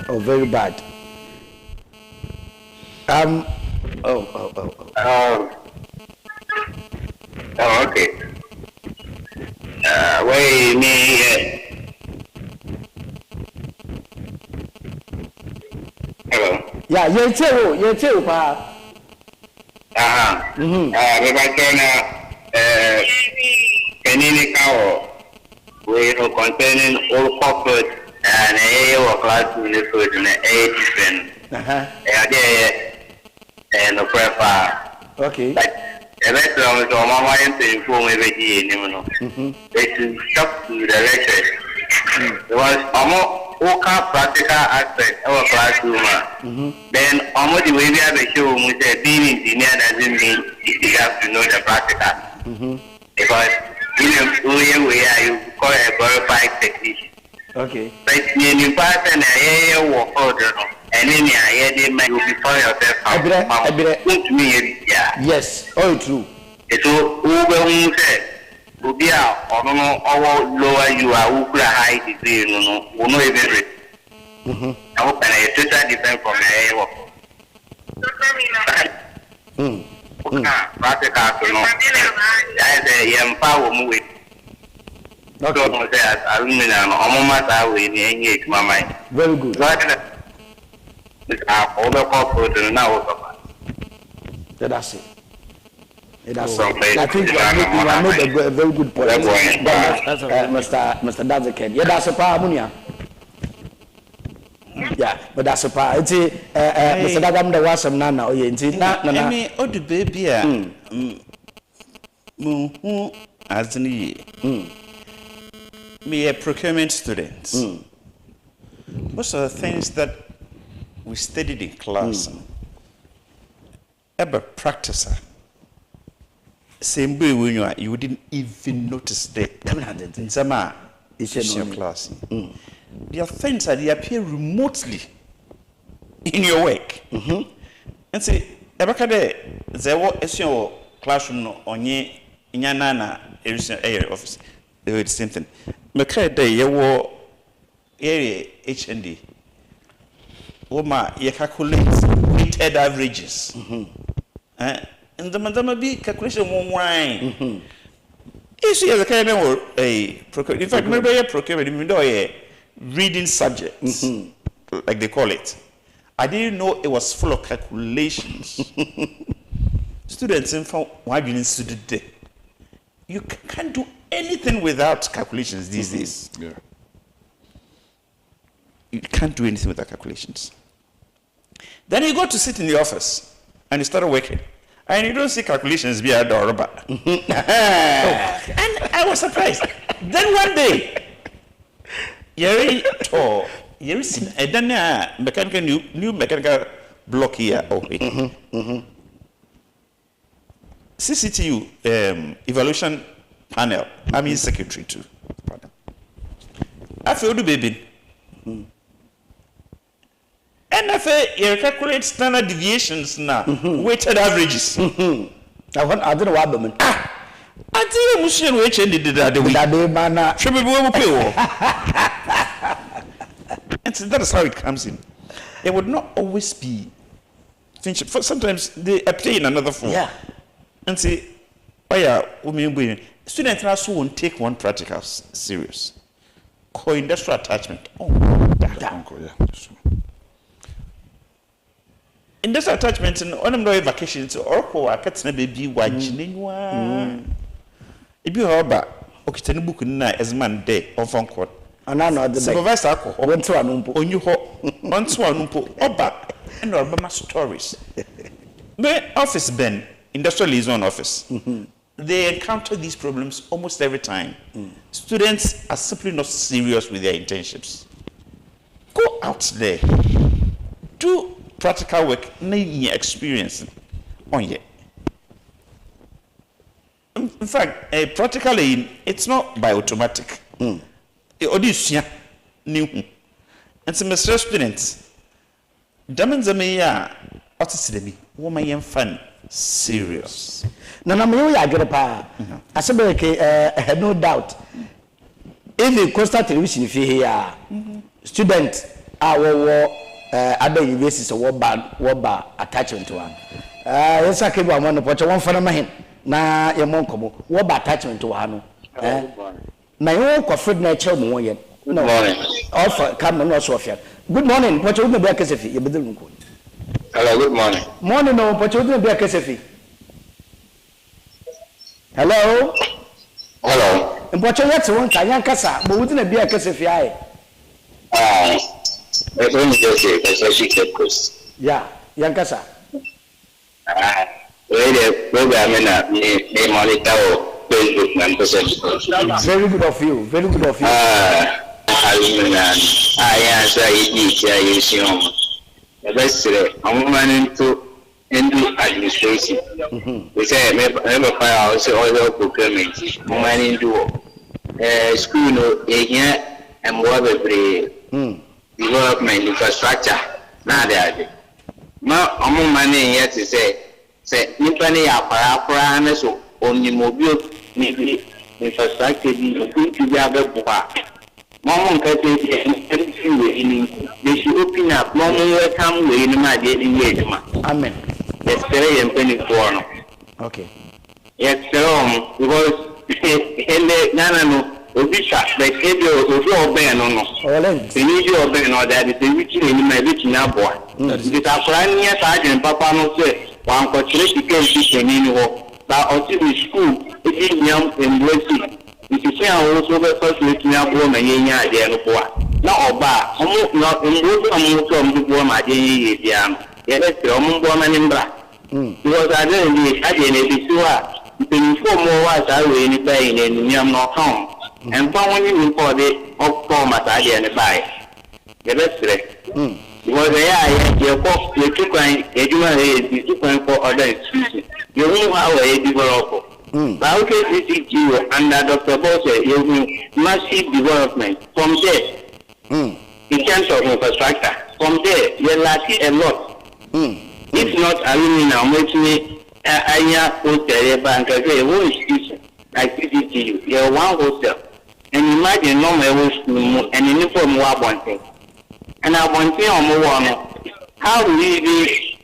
[SPEAKER 9] Oh, very bad. Oh,
[SPEAKER 13] okay. Wait, me. Hello.
[SPEAKER 9] Yeah, you tell pa.
[SPEAKER 13] Penny cow. We are containing all corporate and a class in the food in the 80%. And the prepare.
[SPEAKER 9] Okay.
[SPEAKER 13] But eventually, so Mama went to inform every day. They should stop to the lecture. There was almost all practical aspect of a classroom. Then, almost the way we have a show, we say being engineer doesn't mean you have to know the practical. Because even we are, you call a verified technician.
[SPEAKER 9] Okay.
[SPEAKER 13] But when you pass an area work order, and then you will be for yourself.
[SPEAKER 9] Yes, all true.
[SPEAKER 13] So, who said, Ubia, or no, lower you are, who could high degree, no, even read. I hope and I totally depend from my area. Practical, no, that's a young power movie. Not all that aluminum, almost I will engage my mind.
[SPEAKER 9] Very good.
[SPEAKER 13] All the corporate now.
[SPEAKER 9] That's it. That's I think you have made a very good point. Mr. DADZIE. Yeah, that's a power, Munia. Yeah, but that's a power. It's Mr. Dagam, there was some nana. Oh, yeah, it's not.
[SPEAKER 11] I mean, oh, the baby, as me a procurement student. Most of the things that we studied in class, ever practicer. Same way when you wouldn't even notice the in some your class. There are things that they appear remotely in your work. And say, Ebakade, there was your classroom on ye in your nana office. They were the same thing. Make day you were area HND. Woma, you calculate weighted averages. And and the madam be calculation one wine. Issue as a kind of a procurement. In fact, maybe a procurement, even though a reading subject, like they call it. I didn't know it was full of calculations. Students in from why you student day. You can't do anything without calculations these days.
[SPEAKER 12] Yeah.
[SPEAKER 11] You can't do anything without calculations. Then you go to sit in the office and you start working. And you don't see calculations be adorable. And I was surprised. Then one day, you're tall. You're seen a mechanical new mechanical block here. CCTU evaluation panel. I'm in secretary too. I feel the baby. And I feel you calculate standard deviations now, weighted averages.
[SPEAKER 9] I don't know what woman.
[SPEAKER 11] I think we should wait and did that the week. Should we pay? And so that is how it comes in. It would not always be finished. Sometimes they appear in another form.
[SPEAKER 9] Yeah.
[SPEAKER 11] And say, oh yeah, students also won't take one practical serious. Co-industrial attachment. Oh, industrial attachment in on them vacations or I can't be watching. If you have a okay, book na as man day on phone court.
[SPEAKER 9] And I know the
[SPEAKER 11] supervisor alcohol on to an oba and Obama stories. The office Ben, industrial liaison office. They encounter these problems almost every time. Students are simply not serious with their internships. Go out there, do practical work, need experience on yet. In fact, practically, it's not by automatic. Audition new. And semester students, Damenzamea, autism, woman fun, serious.
[SPEAKER 9] Nana I get a pa. I said, I had no doubt. In the coastal television, if you hear student, our other universities or what attachment to one. Yes, I came one of one for my na your monkomo, what attachment to one. My own coffee nature more yet. No, offer come and also offer. Good morning, what you be a casefi, you bedroom.
[SPEAKER 13] Hello, good morning.
[SPEAKER 9] Morning, no, what you be a casefi. Hello?
[SPEAKER 13] Hello.
[SPEAKER 9] And what you want to want, I casa, but wouldn't be a casefi.
[SPEAKER 13] Let me just say, because she kept us.
[SPEAKER 9] Yeah, Yankasa.
[SPEAKER 13] The program may monitor Facebook members.
[SPEAKER 9] Very good of you. Very good of you.
[SPEAKER 13] I answer it. The best I'm running to administration. We say, never fire also all procurement. Money do school no here and what development infrastructure. Now they are. My money here to say Nipani Apara so only mobile maybe infrastructure be to be able to Mom they should open up Mom welcome way in my daily age.
[SPEAKER 9] Amen.
[SPEAKER 13] Yes, and penny for
[SPEAKER 9] okay.
[SPEAKER 13] Yes, because no Obisha, but if you obey no, they need you obey no that is the witch in my witch now boy. It's a friend near Sergeant Papa no say. One quadrilateral teaching in war, but until the school, it is young and blessed. If you say I also the first looking up woman, yeah, they are poor. Not a bar, almost not in both of the woman, my dear, yes, the woman in black. Because I didn't be sure. The inform more was I will any pay in Yam not home. And found you for the of format I didn't buy. The best. Because you took a for other institutions. You know how a developer. But okay, CCTU under Dr. Bose, you do massive development. From there, in terms of infrastructure, from there, you're lacking a lot. If not aluminum, which means a hotel, bank, a whole institution like CCTU, you're one hotel. And imagine normal school and uniform one thing. And I want to know how do we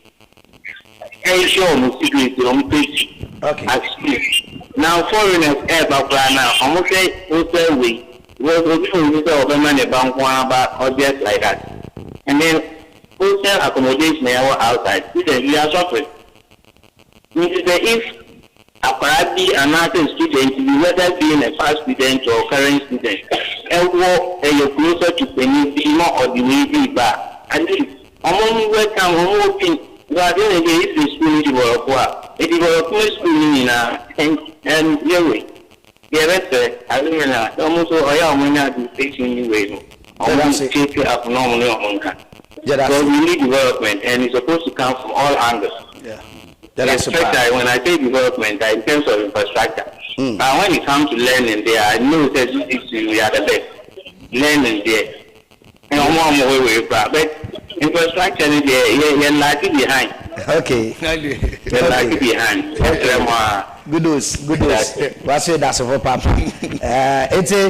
[SPEAKER 13] ensure my security on page.
[SPEAKER 9] Okay.
[SPEAKER 13] Now foreigners now. I'm say we will be the bank or just like that. And then hotel accommodation outside. We are suffering. If a party another student, whether being a past student or current student, and walk closer to the more or the way back. And among welcome hoping that is the school develop. It development school and Yahweh. The I mean, almost all I am to taking you away. I take it up normally on that. So we need development, and it's supposed to come from all angles.
[SPEAKER 9] Yeah.
[SPEAKER 13] Especially when I say development, in terms of infrastructure. But when it comes to learning, there, I know that we are the best. Learning there. And I'm on my way, but infrastructure there, you're lagging behind.
[SPEAKER 9] Okay.
[SPEAKER 13] You're lagging behind.
[SPEAKER 9] Good news. What's it? That's for Papa. It's a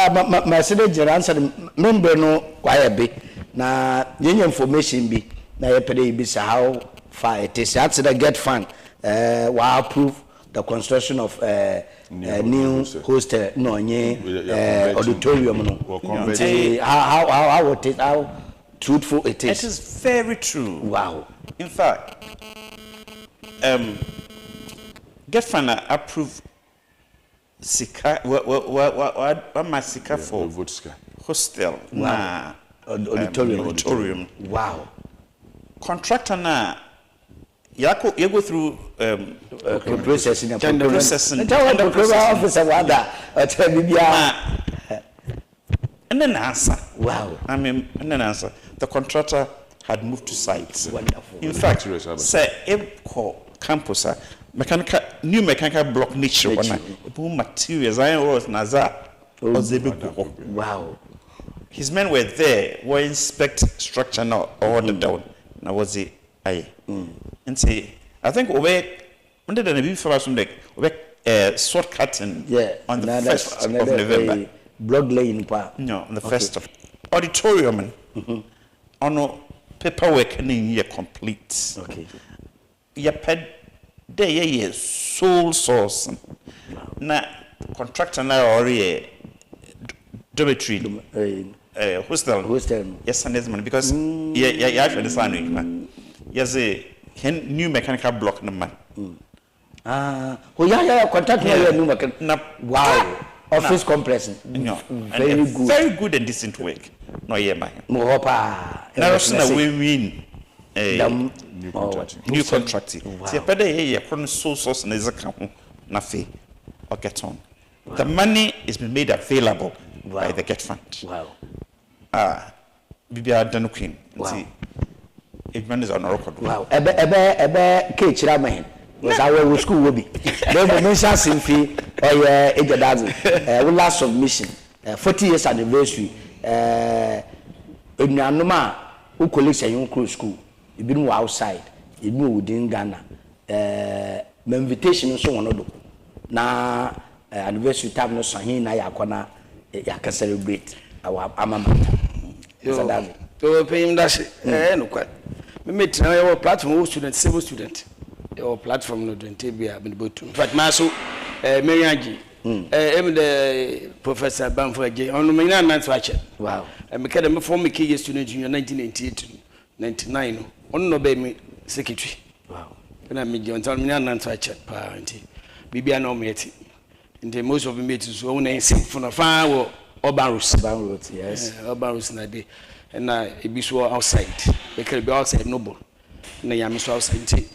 [SPEAKER 9] my city answer. Member no quite big. Na any information be na yepede be how far it is. That's the get fund. We approve the construction of new hostel no auditorium no. How it is, how truthful it is.
[SPEAKER 11] It is very true.
[SPEAKER 9] Wow.
[SPEAKER 11] In fact, get fund approve sika what my sika for hostel.
[SPEAKER 9] Wow. Auditorium. Wow.
[SPEAKER 11] Contractor na you go through
[SPEAKER 9] processing
[SPEAKER 11] and
[SPEAKER 9] officer wada
[SPEAKER 11] and then answer.
[SPEAKER 9] Wow.
[SPEAKER 11] I mean, and then answer. The contractor had moved to sites.
[SPEAKER 9] Wonderful.
[SPEAKER 11] In fact, say campus new mechanical block nature materials I was Nazar.
[SPEAKER 9] Wow.
[SPEAKER 11] His men were there, were inspect structure now order down. Now was it and say I think under the Nabi for us shortcut on the 1st of November.
[SPEAKER 9] Block lane
[SPEAKER 11] no, on the 1st of auditorium on paperwork and year complete.
[SPEAKER 9] Okay.
[SPEAKER 11] Ya ped day sole source. Na contractor now already dormitory hostel yes and because yeah actually sign yes a new mechanical block number
[SPEAKER 9] contract new mechanical wow office complex
[SPEAKER 11] very good and decent work no yeah man now we win new contracting see pede sole source na ezaka na fe or get on the money is been made available by the get fund.
[SPEAKER 9] Wow.
[SPEAKER 11] Bibia Danu Queen. See, if man is on a record.
[SPEAKER 9] Wow. Ebe Kechira man. Was our school will be. Then we mention Simfi or DADZIE. We last submission. 40 years anniversary. In Nanoma, who collects a young crew school. You been outside. You know within Ghana. My invitation so on. Na anniversary time no sahin na yakona. Ya can celebrate our amamata.
[SPEAKER 10] So pay him that no quite. We meet our platform student, civil student. Our platform no don't be a bit too. But Maso Marianji, the Professor Bamford on the main answer.
[SPEAKER 9] Wow.
[SPEAKER 10] I make them form a key student in 1998 99. On no baby secretary.
[SPEAKER 9] Wow.
[SPEAKER 10] When I meet you on me answer parent. Bibi no mate. In the most of the meetings, so when I sing from a far or Barus,
[SPEAKER 9] yes,
[SPEAKER 10] Barus na day, and it be so outside. They can be outside noble. And I am so outside.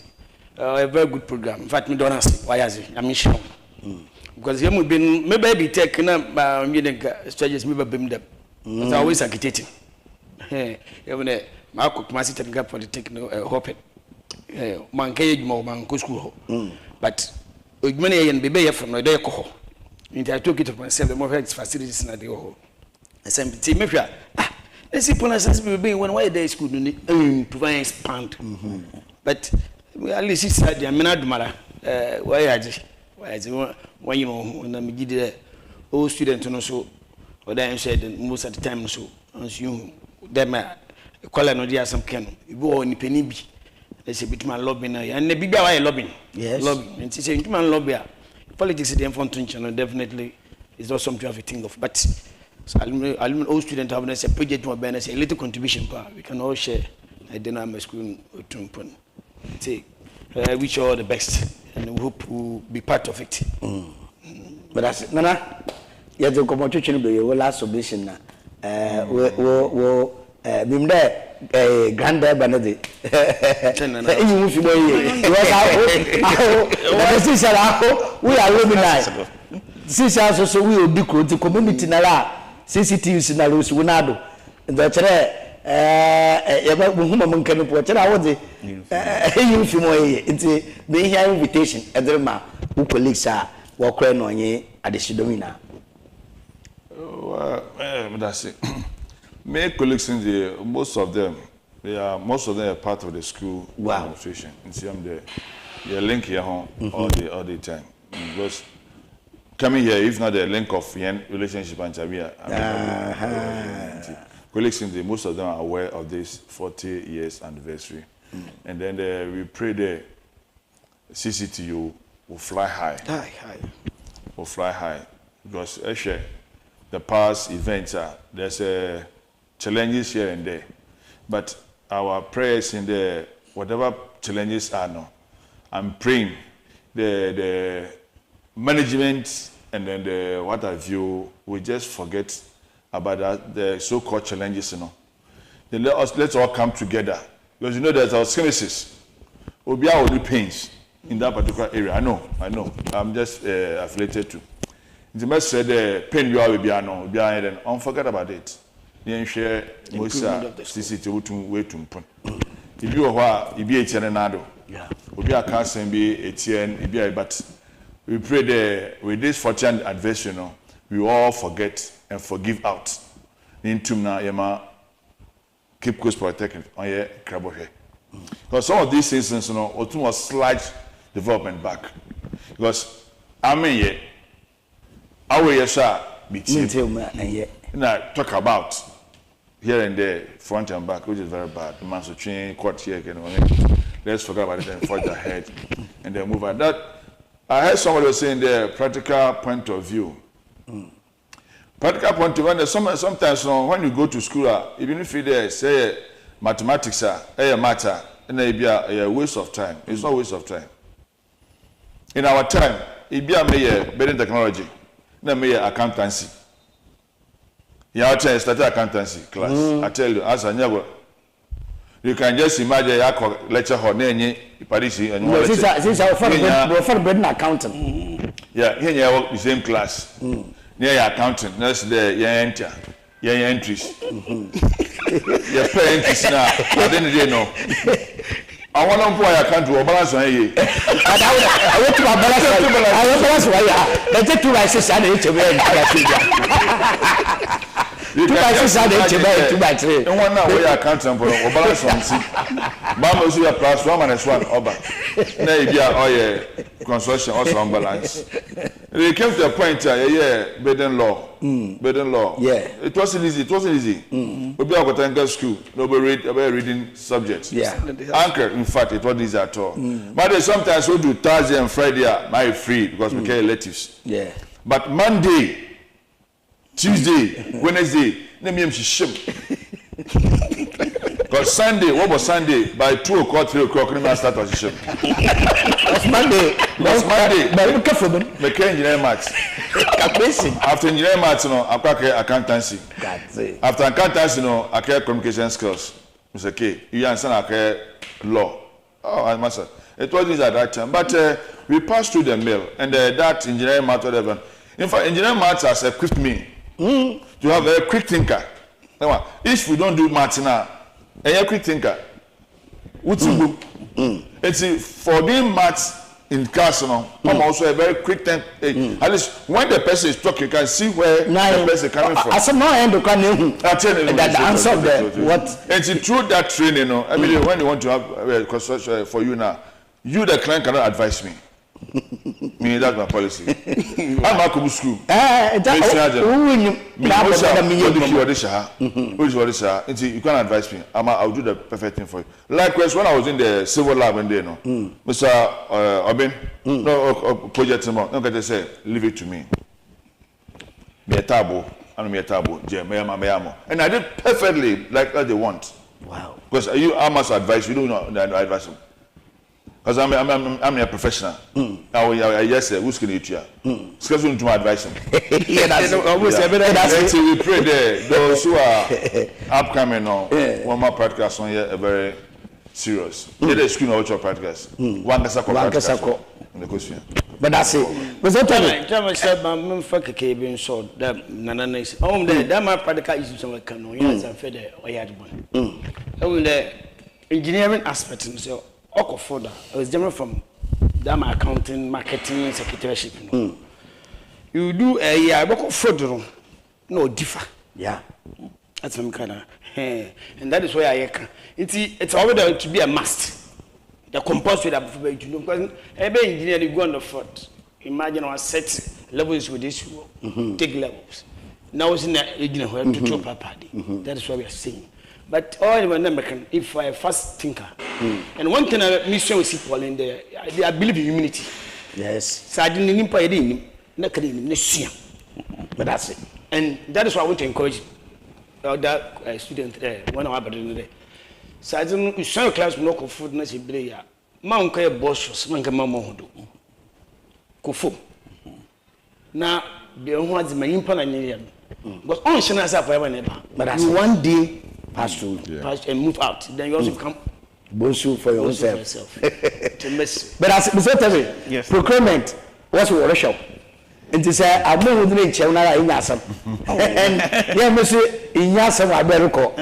[SPEAKER 10] A very good program. In fact, me don't ask why is it? I'm sure because you have been maybe taken up by meeting strategies, maybe beamed up. It's always agitating. Hey, even a Marco Massey and Gap for the techno hope. Man cage more man go school. But many and be from the day. I took it upon myself, the more facilities in the hall. I said, let's see, when why they school provide expand. But at least it's at the Aminad why I when you know, when I'm a old student and so, or then said most of the time, so, as you, them, call an idea some can, you go on the penny. say bitman lobby na and the bibia why lobbying.
[SPEAKER 9] Yes.
[SPEAKER 10] Lobby. And say bitman lobby. Politics is the infant channel definitely is not something to have a think of. But so all students have a project to a little contribution we can all share. I didn't have my school to say I wish you all the best and we hope we'll be part of it.
[SPEAKER 9] But that's Nana, you have come to change the last submission now. Bim there, granddad Benedict. You move your way. We are living now. Since also we will be close to community nala. CCTU scenarios we nado. The whom among can report. I was you feel more. It's being here invitation. Edrema, who colleagues are walking on ye at the Shidomina.
[SPEAKER 12] That's it. My colleagues in the most of them are part of the school administration. And see them there. They link here home all the time. Because coming here, if not the link of relationship and Chabia, colleagues in the most of them are aware of this 40 years anniversary. And then we pray the CCTU will fly high. Will fly high. Because actually, the past events there's challenges here and there, but our prayers in the whatever challenges are now, I'm praying the management and then the what have you we just forget about the so-called challenges, Then let's all come together, because there's our skirmishes. We'll be our pains in that particular area. I know. I'm just affiliated to. The message said the pain you are will be and don't forget about it. Then share CCTU to wait to put. If you are if you are Nado, will be a council be ATN, but we pray that with this 40th anniversary, we all forget and forgive out. Into na yama keep coast protecting on your crab here. Because some of these things, Otum was slight development back. Because I mean, our yes, now talk about here and there, front and back, which is very bad. The man so chain, court here, let's forget about it and forge ahead and then move on. That I heard somebody was saying the practical point of view. Practical point of view, sometimes when you go to school, even if you say mathematics a matter, and it be a waste of time. It's not a waste of time. In our time, it be a better technology. No mere accountancy. You started accountancy class. I tell you, as I never. You can just imagine a lecture hall near Paris and you
[SPEAKER 9] since our friend accountant.
[SPEAKER 12] Yeah, here you work the same class. Near your accountant, that's the enter. Your entries. Your pay entries now. I didn't know. I want to buy a country or balance on you.
[SPEAKER 9] I want to balance. Let's take 2 by 6 and 8 2 by 6 and 2 by 3.
[SPEAKER 12] Don't want to wear a country or balance on see. Bama see a plus 1 minus 1 over. Maybe a construction also unbalance. It came to a point, bedden law. Bedden law.
[SPEAKER 9] Yeah.
[SPEAKER 12] It wasn't easy. We be able to enter school. Nobody reading subjects.
[SPEAKER 9] Yeah.
[SPEAKER 12] Anchor, in fact, it wasn't easy at all. But sometimes we do Thursday and Friday are free because we get electives.
[SPEAKER 9] Yeah.
[SPEAKER 12] But Monday, Tuesday, Wednesday, let me ship. Because Sunday, what was Sunday? By 2 o'clock, 3 o'clock, we must start to ship.
[SPEAKER 9] That's Monday.
[SPEAKER 12] That's Monday.
[SPEAKER 9] But look for them.
[SPEAKER 12] Make engineering maths. After engineering maths, I get accountancy. After accountancy, I get communication skills. It's okay. You understand? I get law. Oh, I must. It was at that time, but we passed through the mill, and that engineering maths, whatever. In fact, engineering maths has equipped me to have a quick thinker. If we don't do maths now, a quick thinker. What's it's for doing maths in class, I'm also a very quick thinker. At least when the person is talking, you can see where the person is coming from.
[SPEAKER 9] As a man, I tell you that the answer of the what.
[SPEAKER 12] It's through that training, I mean, when you want to have a construction for you now, you the client cannot advise me. Me, that's my policy. I'm a cool school. You can't advise me. I'll do the perfect thing for you. Likewise, when I was in the civil lab and there, no, Mr. Obin, no project, no, they say, leave it to me. Be a taboo, and me a taboo, and I did perfectly like they want.
[SPEAKER 9] Wow.
[SPEAKER 12] Because I must advise you, don't know advise them. Because I'm a professional. Yes, who's going to schedule to my advice. We pray there. Those who are upcoming now, one more podcast on here, very serious. They screen out your podcast. One Kasako.
[SPEAKER 9] But that's it. But
[SPEAKER 10] sometimes I said, "I'm fucking cabin so that Nana is home there. That my practical is some kind of yes, I'm fed or yard one. The engineering aspect, so Oko Foda, I was general from Dama accounting, marketing, secretaryship. You do a year, Oko Foda, no differ.
[SPEAKER 9] Yeah,
[SPEAKER 10] that's some kind of, and that is why I can. It's already to be a must. The compulsory that you know, because every engineer you go on the front. Imagine our set levels with this take levels. Now it's in the engineer who have to drop a party. That is what we are saying. But all the American, if I fast thinker, and one thing I mission with people in there, I believe in humanity.
[SPEAKER 9] Yes.
[SPEAKER 10] So I didn't imply it, not kidding,
[SPEAKER 9] but that's it.
[SPEAKER 10] And that is why I want to encourage that student there, one of our day. So I don't show class no food na se bere ya ma nka e boss man ka mama hodo ko fo na be ho adi ma yimpa na nyere ya but on shena sa for ever never but you one day pass through pass and move out then you also become
[SPEAKER 9] bonsu for yourself
[SPEAKER 10] to mess.
[SPEAKER 9] But as Mr. Terry, yes. Procurement what's your workshop and to say I'm not going to check na in asam and yeah me say in asam aberiko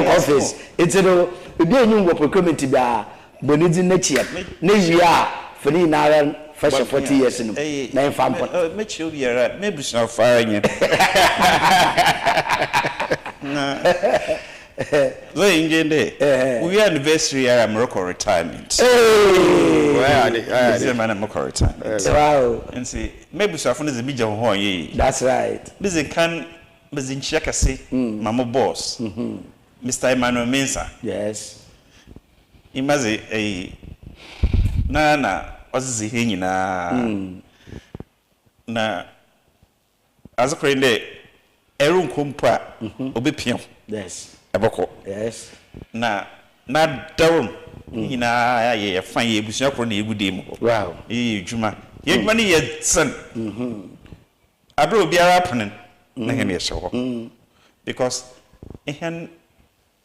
[SPEAKER 9] office it's no we dey new procurement be a bonidi na chia na yia fani na first 40 years no na fam
[SPEAKER 11] me chi obi era me busa fire nye na so ingende we anniversary era Morocco retirement where the man Morocco retirement
[SPEAKER 9] wow
[SPEAKER 11] and see me busa fo na ze bija ho ye
[SPEAKER 9] that's right
[SPEAKER 11] this can bezin check say mama boss Mr. Emmanuel Mensah.
[SPEAKER 9] Yes.
[SPEAKER 11] Imaze na ozizi henyi na azokrende eru nkompa obepiam.
[SPEAKER 9] Yes.
[SPEAKER 11] Eboko.
[SPEAKER 9] Yes.
[SPEAKER 11] Na dawum ina ye fan ye busia kro na egudem.
[SPEAKER 9] Wow.
[SPEAKER 11] Juma. Ye juma ni ye san. Adro biara panen na hemi so. Because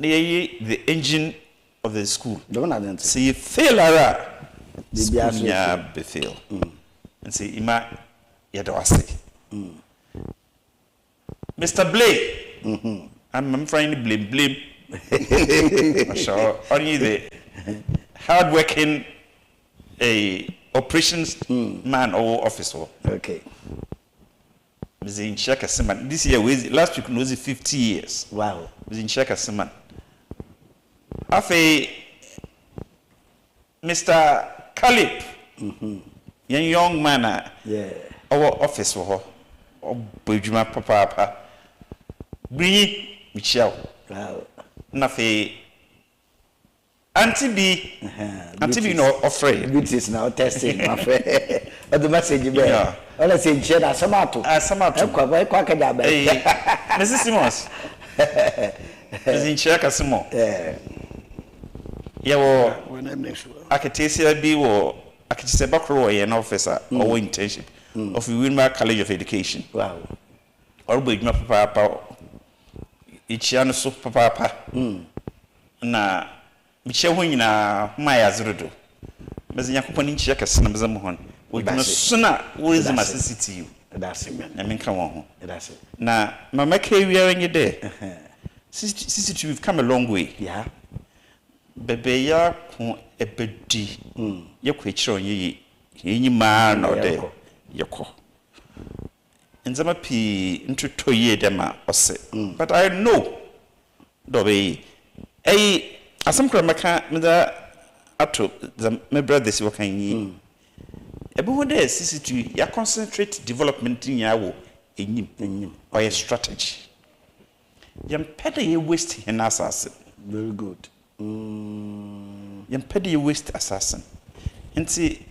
[SPEAKER 11] the engine of the school. See, you fail ara. Be fail. And see, ima yadawase. Mr. Blake. I'm trying to blame. So only the hard-working operations man or officer.
[SPEAKER 9] Okay.
[SPEAKER 11] Was in Shaka Seman. This year, last week was 50 years.
[SPEAKER 9] Wow.
[SPEAKER 11] Was in Shaka Seman. Afe Mr. Calip, young man,
[SPEAKER 9] yeah,
[SPEAKER 11] our office for her, Bujuma Papa, Bri Michelle, Nafe Auntie B, no afraid.
[SPEAKER 9] Beauties now testing, my friend. The message you bear. All I say, Jeda, Samato, quack a dab.
[SPEAKER 11] Mrs. Simons is in Chaka Simon. Yeah, Akatesia B or Akisebakro, an officer or internship of Wilmar College of Education.
[SPEAKER 9] Wow.
[SPEAKER 11] Or Bujuma Papa, Ichiano Super Papa. Na Michelle na Maya Zrudo. Mazia company check a Sanamzamon. We can sooner with the CCTU.
[SPEAKER 9] That's it, man.
[SPEAKER 11] I mean, come on.
[SPEAKER 9] That's it.
[SPEAKER 11] Now, Mamma K, we are in your day. CCTU, we've come a long way.
[SPEAKER 9] Yeah.
[SPEAKER 11] Bebe ya a bedi. You quit on ye, any man or day. Yoko. And some P into 2 years, Dema or say. But I know, Dobby. Some cramaka, Mother, up to my brothers working. Everyone there CCTU ya concentrate development in yawo enyim or a strategy. Yam pede ye waste hen assassin.
[SPEAKER 9] Very good.
[SPEAKER 11] Yam pede ye waste assassin. And see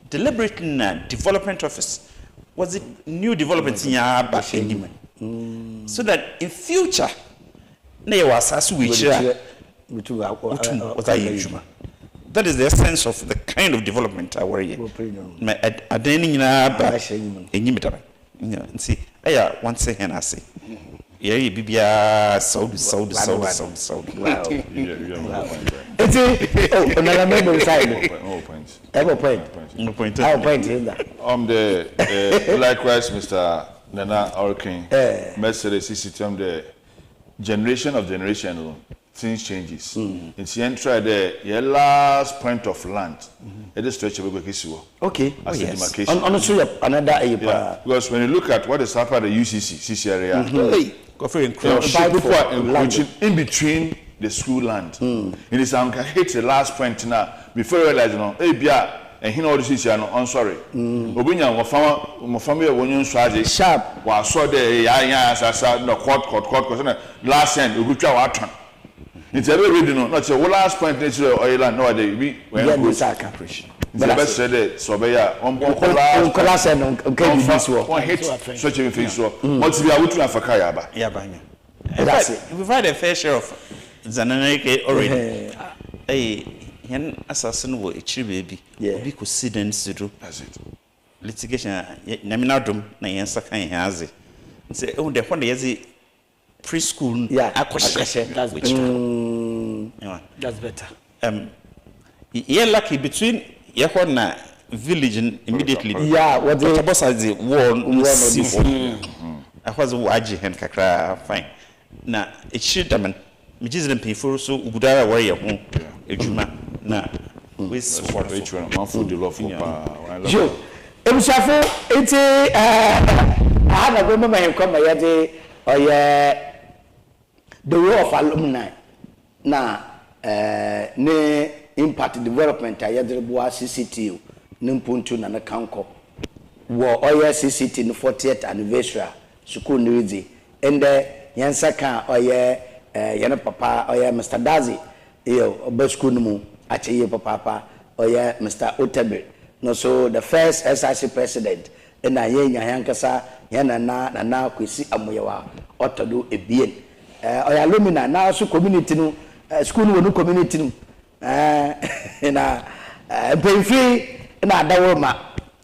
[SPEAKER 11] deliberately na development office was it new development in ya ba enyim. So that in future na ye wasasu we share that is the essence of the kind of development I worry. My adeni na ba enyimita. See, aya one say hen I say. Yeah, bibia Saudi.
[SPEAKER 9] Wow. It's oh, another member side. No point in that.
[SPEAKER 12] The likewise, Mr. Nana Orkin, Mercedes CCTU, the generation, things changes. It's the entry the last point of land. It is stretch of
[SPEAKER 9] okay.
[SPEAKER 12] As a
[SPEAKER 9] Yes.
[SPEAKER 12] demarcation.
[SPEAKER 9] Another
[SPEAKER 12] Because when you look at what is happening at the CC area,
[SPEAKER 11] people
[SPEAKER 12] are encroaching in between the school land. It is hit the last point now before you realize and he know this is I'm sorry. Obinya my family when you
[SPEAKER 9] sharp
[SPEAKER 12] was saw the no court last end we go to it's a very not your last point is oil and no day we when the best said so be on
[SPEAKER 9] class and
[SPEAKER 12] one hit such a thing so what we are looking for kayaba
[SPEAKER 11] that's it. We've had a fair share of Zananake already. Hey, yan assassin wo echi baby. Obi ko sident sidu.
[SPEAKER 12] That's it.
[SPEAKER 11] Litigation naminadum na yan saka yan haze. Say oh the one yazi preschool
[SPEAKER 9] akwashe. That's better.
[SPEAKER 11] Yeah lucky between yehon na village immediately.
[SPEAKER 9] What the
[SPEAKER 11] boss has the war I was waji hen kakra fine. Na echi daman Mijis and Payfor so Udara way of Ejuma na with
[SPEAKER 12] one food the love for
[SPEAKER 9] Joe. It's I had a remember him come yet or the role of alumni na ne impact development I had the CCTU Nimpuntu na Kanko war oya CCTU 40th anniversary school news and yansaka oya yana papa oya Mr. DADZIE oba school mu achiye papa oya Mr. OTABIL no so the first SRC president na yenya yankasa yana na KWESI Amoyaw otodo ebien oya alumni na so community no school no community no na pay na adawoma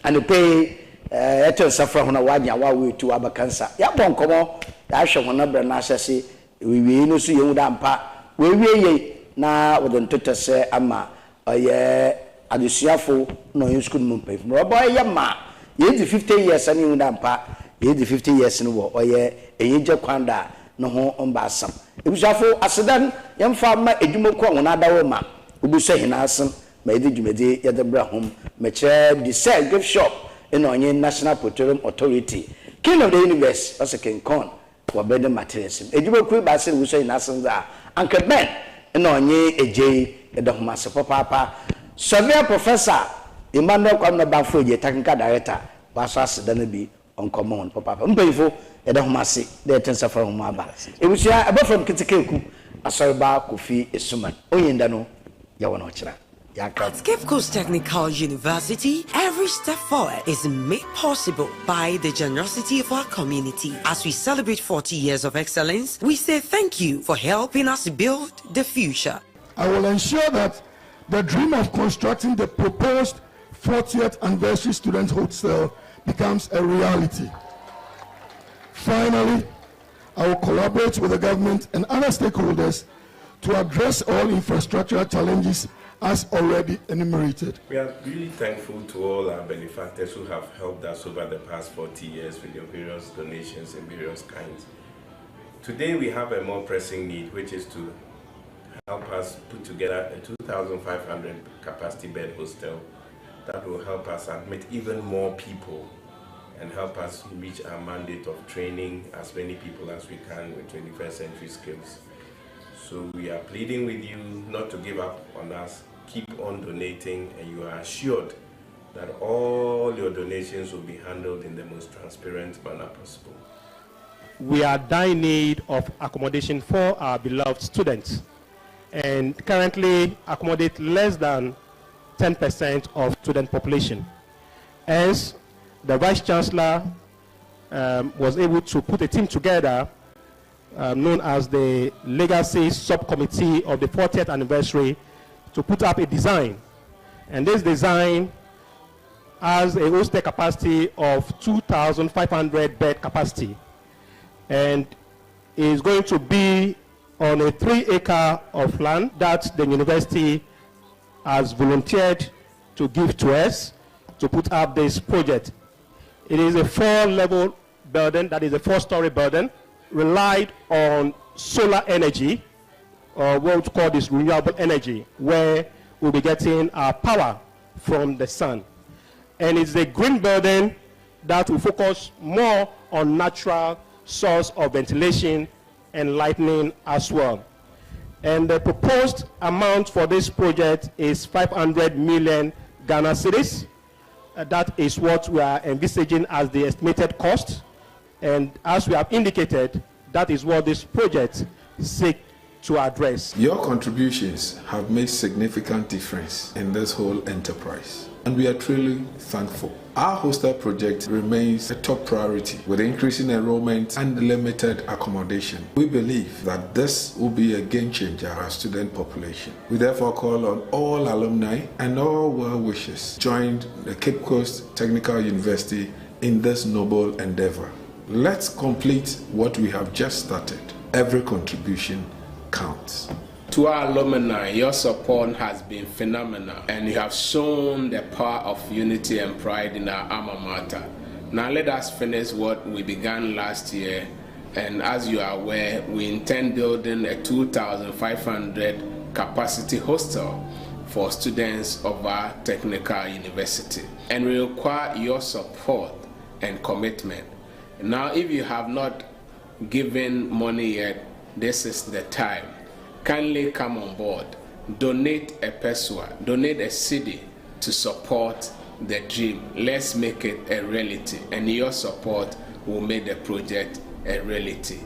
[SPEAKER 9] and pay eto safra ho na wanya wa wetu abakansa ya bon komo ya hwe ho na bra na asese we no so yehu da mpa we ye na wodon totese ama oye adusiafo no yin school mu pay mo boy ye ma ye di 50 years ani yehu da mpa ye di 50 years no wo oye eyeje kwanda no ho omba asam ebusiafo asedan yemfa ma edwumoko ho na adawoma obuso hina asem ma edi dwumede ye de bra hom me kire the sell gift shop in onye National Procurement Authority king of the universe as a king con for better materials ejumoko ba se obuso hina asem za anka ben in onye eje de homa se papa surveyor professor Emmanuel Kwamna Bafo je technical director was asedan bi on common papa mpayifo de homa se de tensa for homa aba ebusia aba from kitikeku ASORBA KOFI ESSUMAN oyenda no ya wona ochira.
[SPEAKER 7] At Cape Coast Technical University, every step forward is made possible by the generosity of our community. As we celebrate 40 years of excellence, we say thank you for helping us build the future.
[SPEAKER 1] I will ensure that the dream of constructing the proposed 40th anniversary student hostel becomes a reality. Finally, I will collaborate with the government and other stakeholders to address all infrastructural challenges as already enumerated.
[SPEAKER 2] We are really thankful to all our benefactors who have helped us over the past 40 years with your various donations in various kinds. Today we have a more pressing need, which is to help us put together a 2,500 capacity bed hostel that will help us admit even more people and help us reach our mandate of training as many people as we can with 21st century skills. So we are pleading with you not to give up on us. Keep on donating, and you are assured that all your donations will be handled in the most transparent manner possible.
[SPEAKER 3] We are in need of accommodation for our beloved students and currently accommodate less than 10% of student population. Hence, the Vice Chancellor was able to put a team together known as the Legacy Subcommittee of the 40th anniversary to put up a design. And this design has a hostel capacity of 2,500 bed capacity and is going to be on a 3-acre of land that the university has volunteered to give to us to put up this project. It is a 4-level building, that is a 4-story building, relied on solar energy, or what we call this renewable energy, where we'll be getting our power from the sun. And it's a green building that will focus more on natural source of ventilation and lighting as well. And the proposed amount for this project is 500 million Ghana cedis. That is what we are envisaging as the estimated cost. And as we have indicated, that is what this project seeks to address.
[SPEAKER 4] Your contributions have made significant difference in this whole enterprise, and we are truly thankful. Our hostel project remains a top priority with increasing enrollment and limited accommodation. We believe that this will be a game changer for our student population. We therefore call on all alumni and all well-wishers join the Cape Coast Technical University in this noble endeavor. Let's complete what we have just started. Every contribution counts.
[SPEAKER 5] To our alumni, your support has been phenomenal, and you have shown the power of unity and pride in our alma mater. Now let us finish what we began last year, and as you are aware, we intend building a 2,500 capacity hostel for students of our technical university, and we require your support and commitment. Now, if you have not given money yet, this is the time. Kindly come on board. Donate a peswa, donate a cedi to support the dream. Let's make it a reality, and your support will make the project a reality.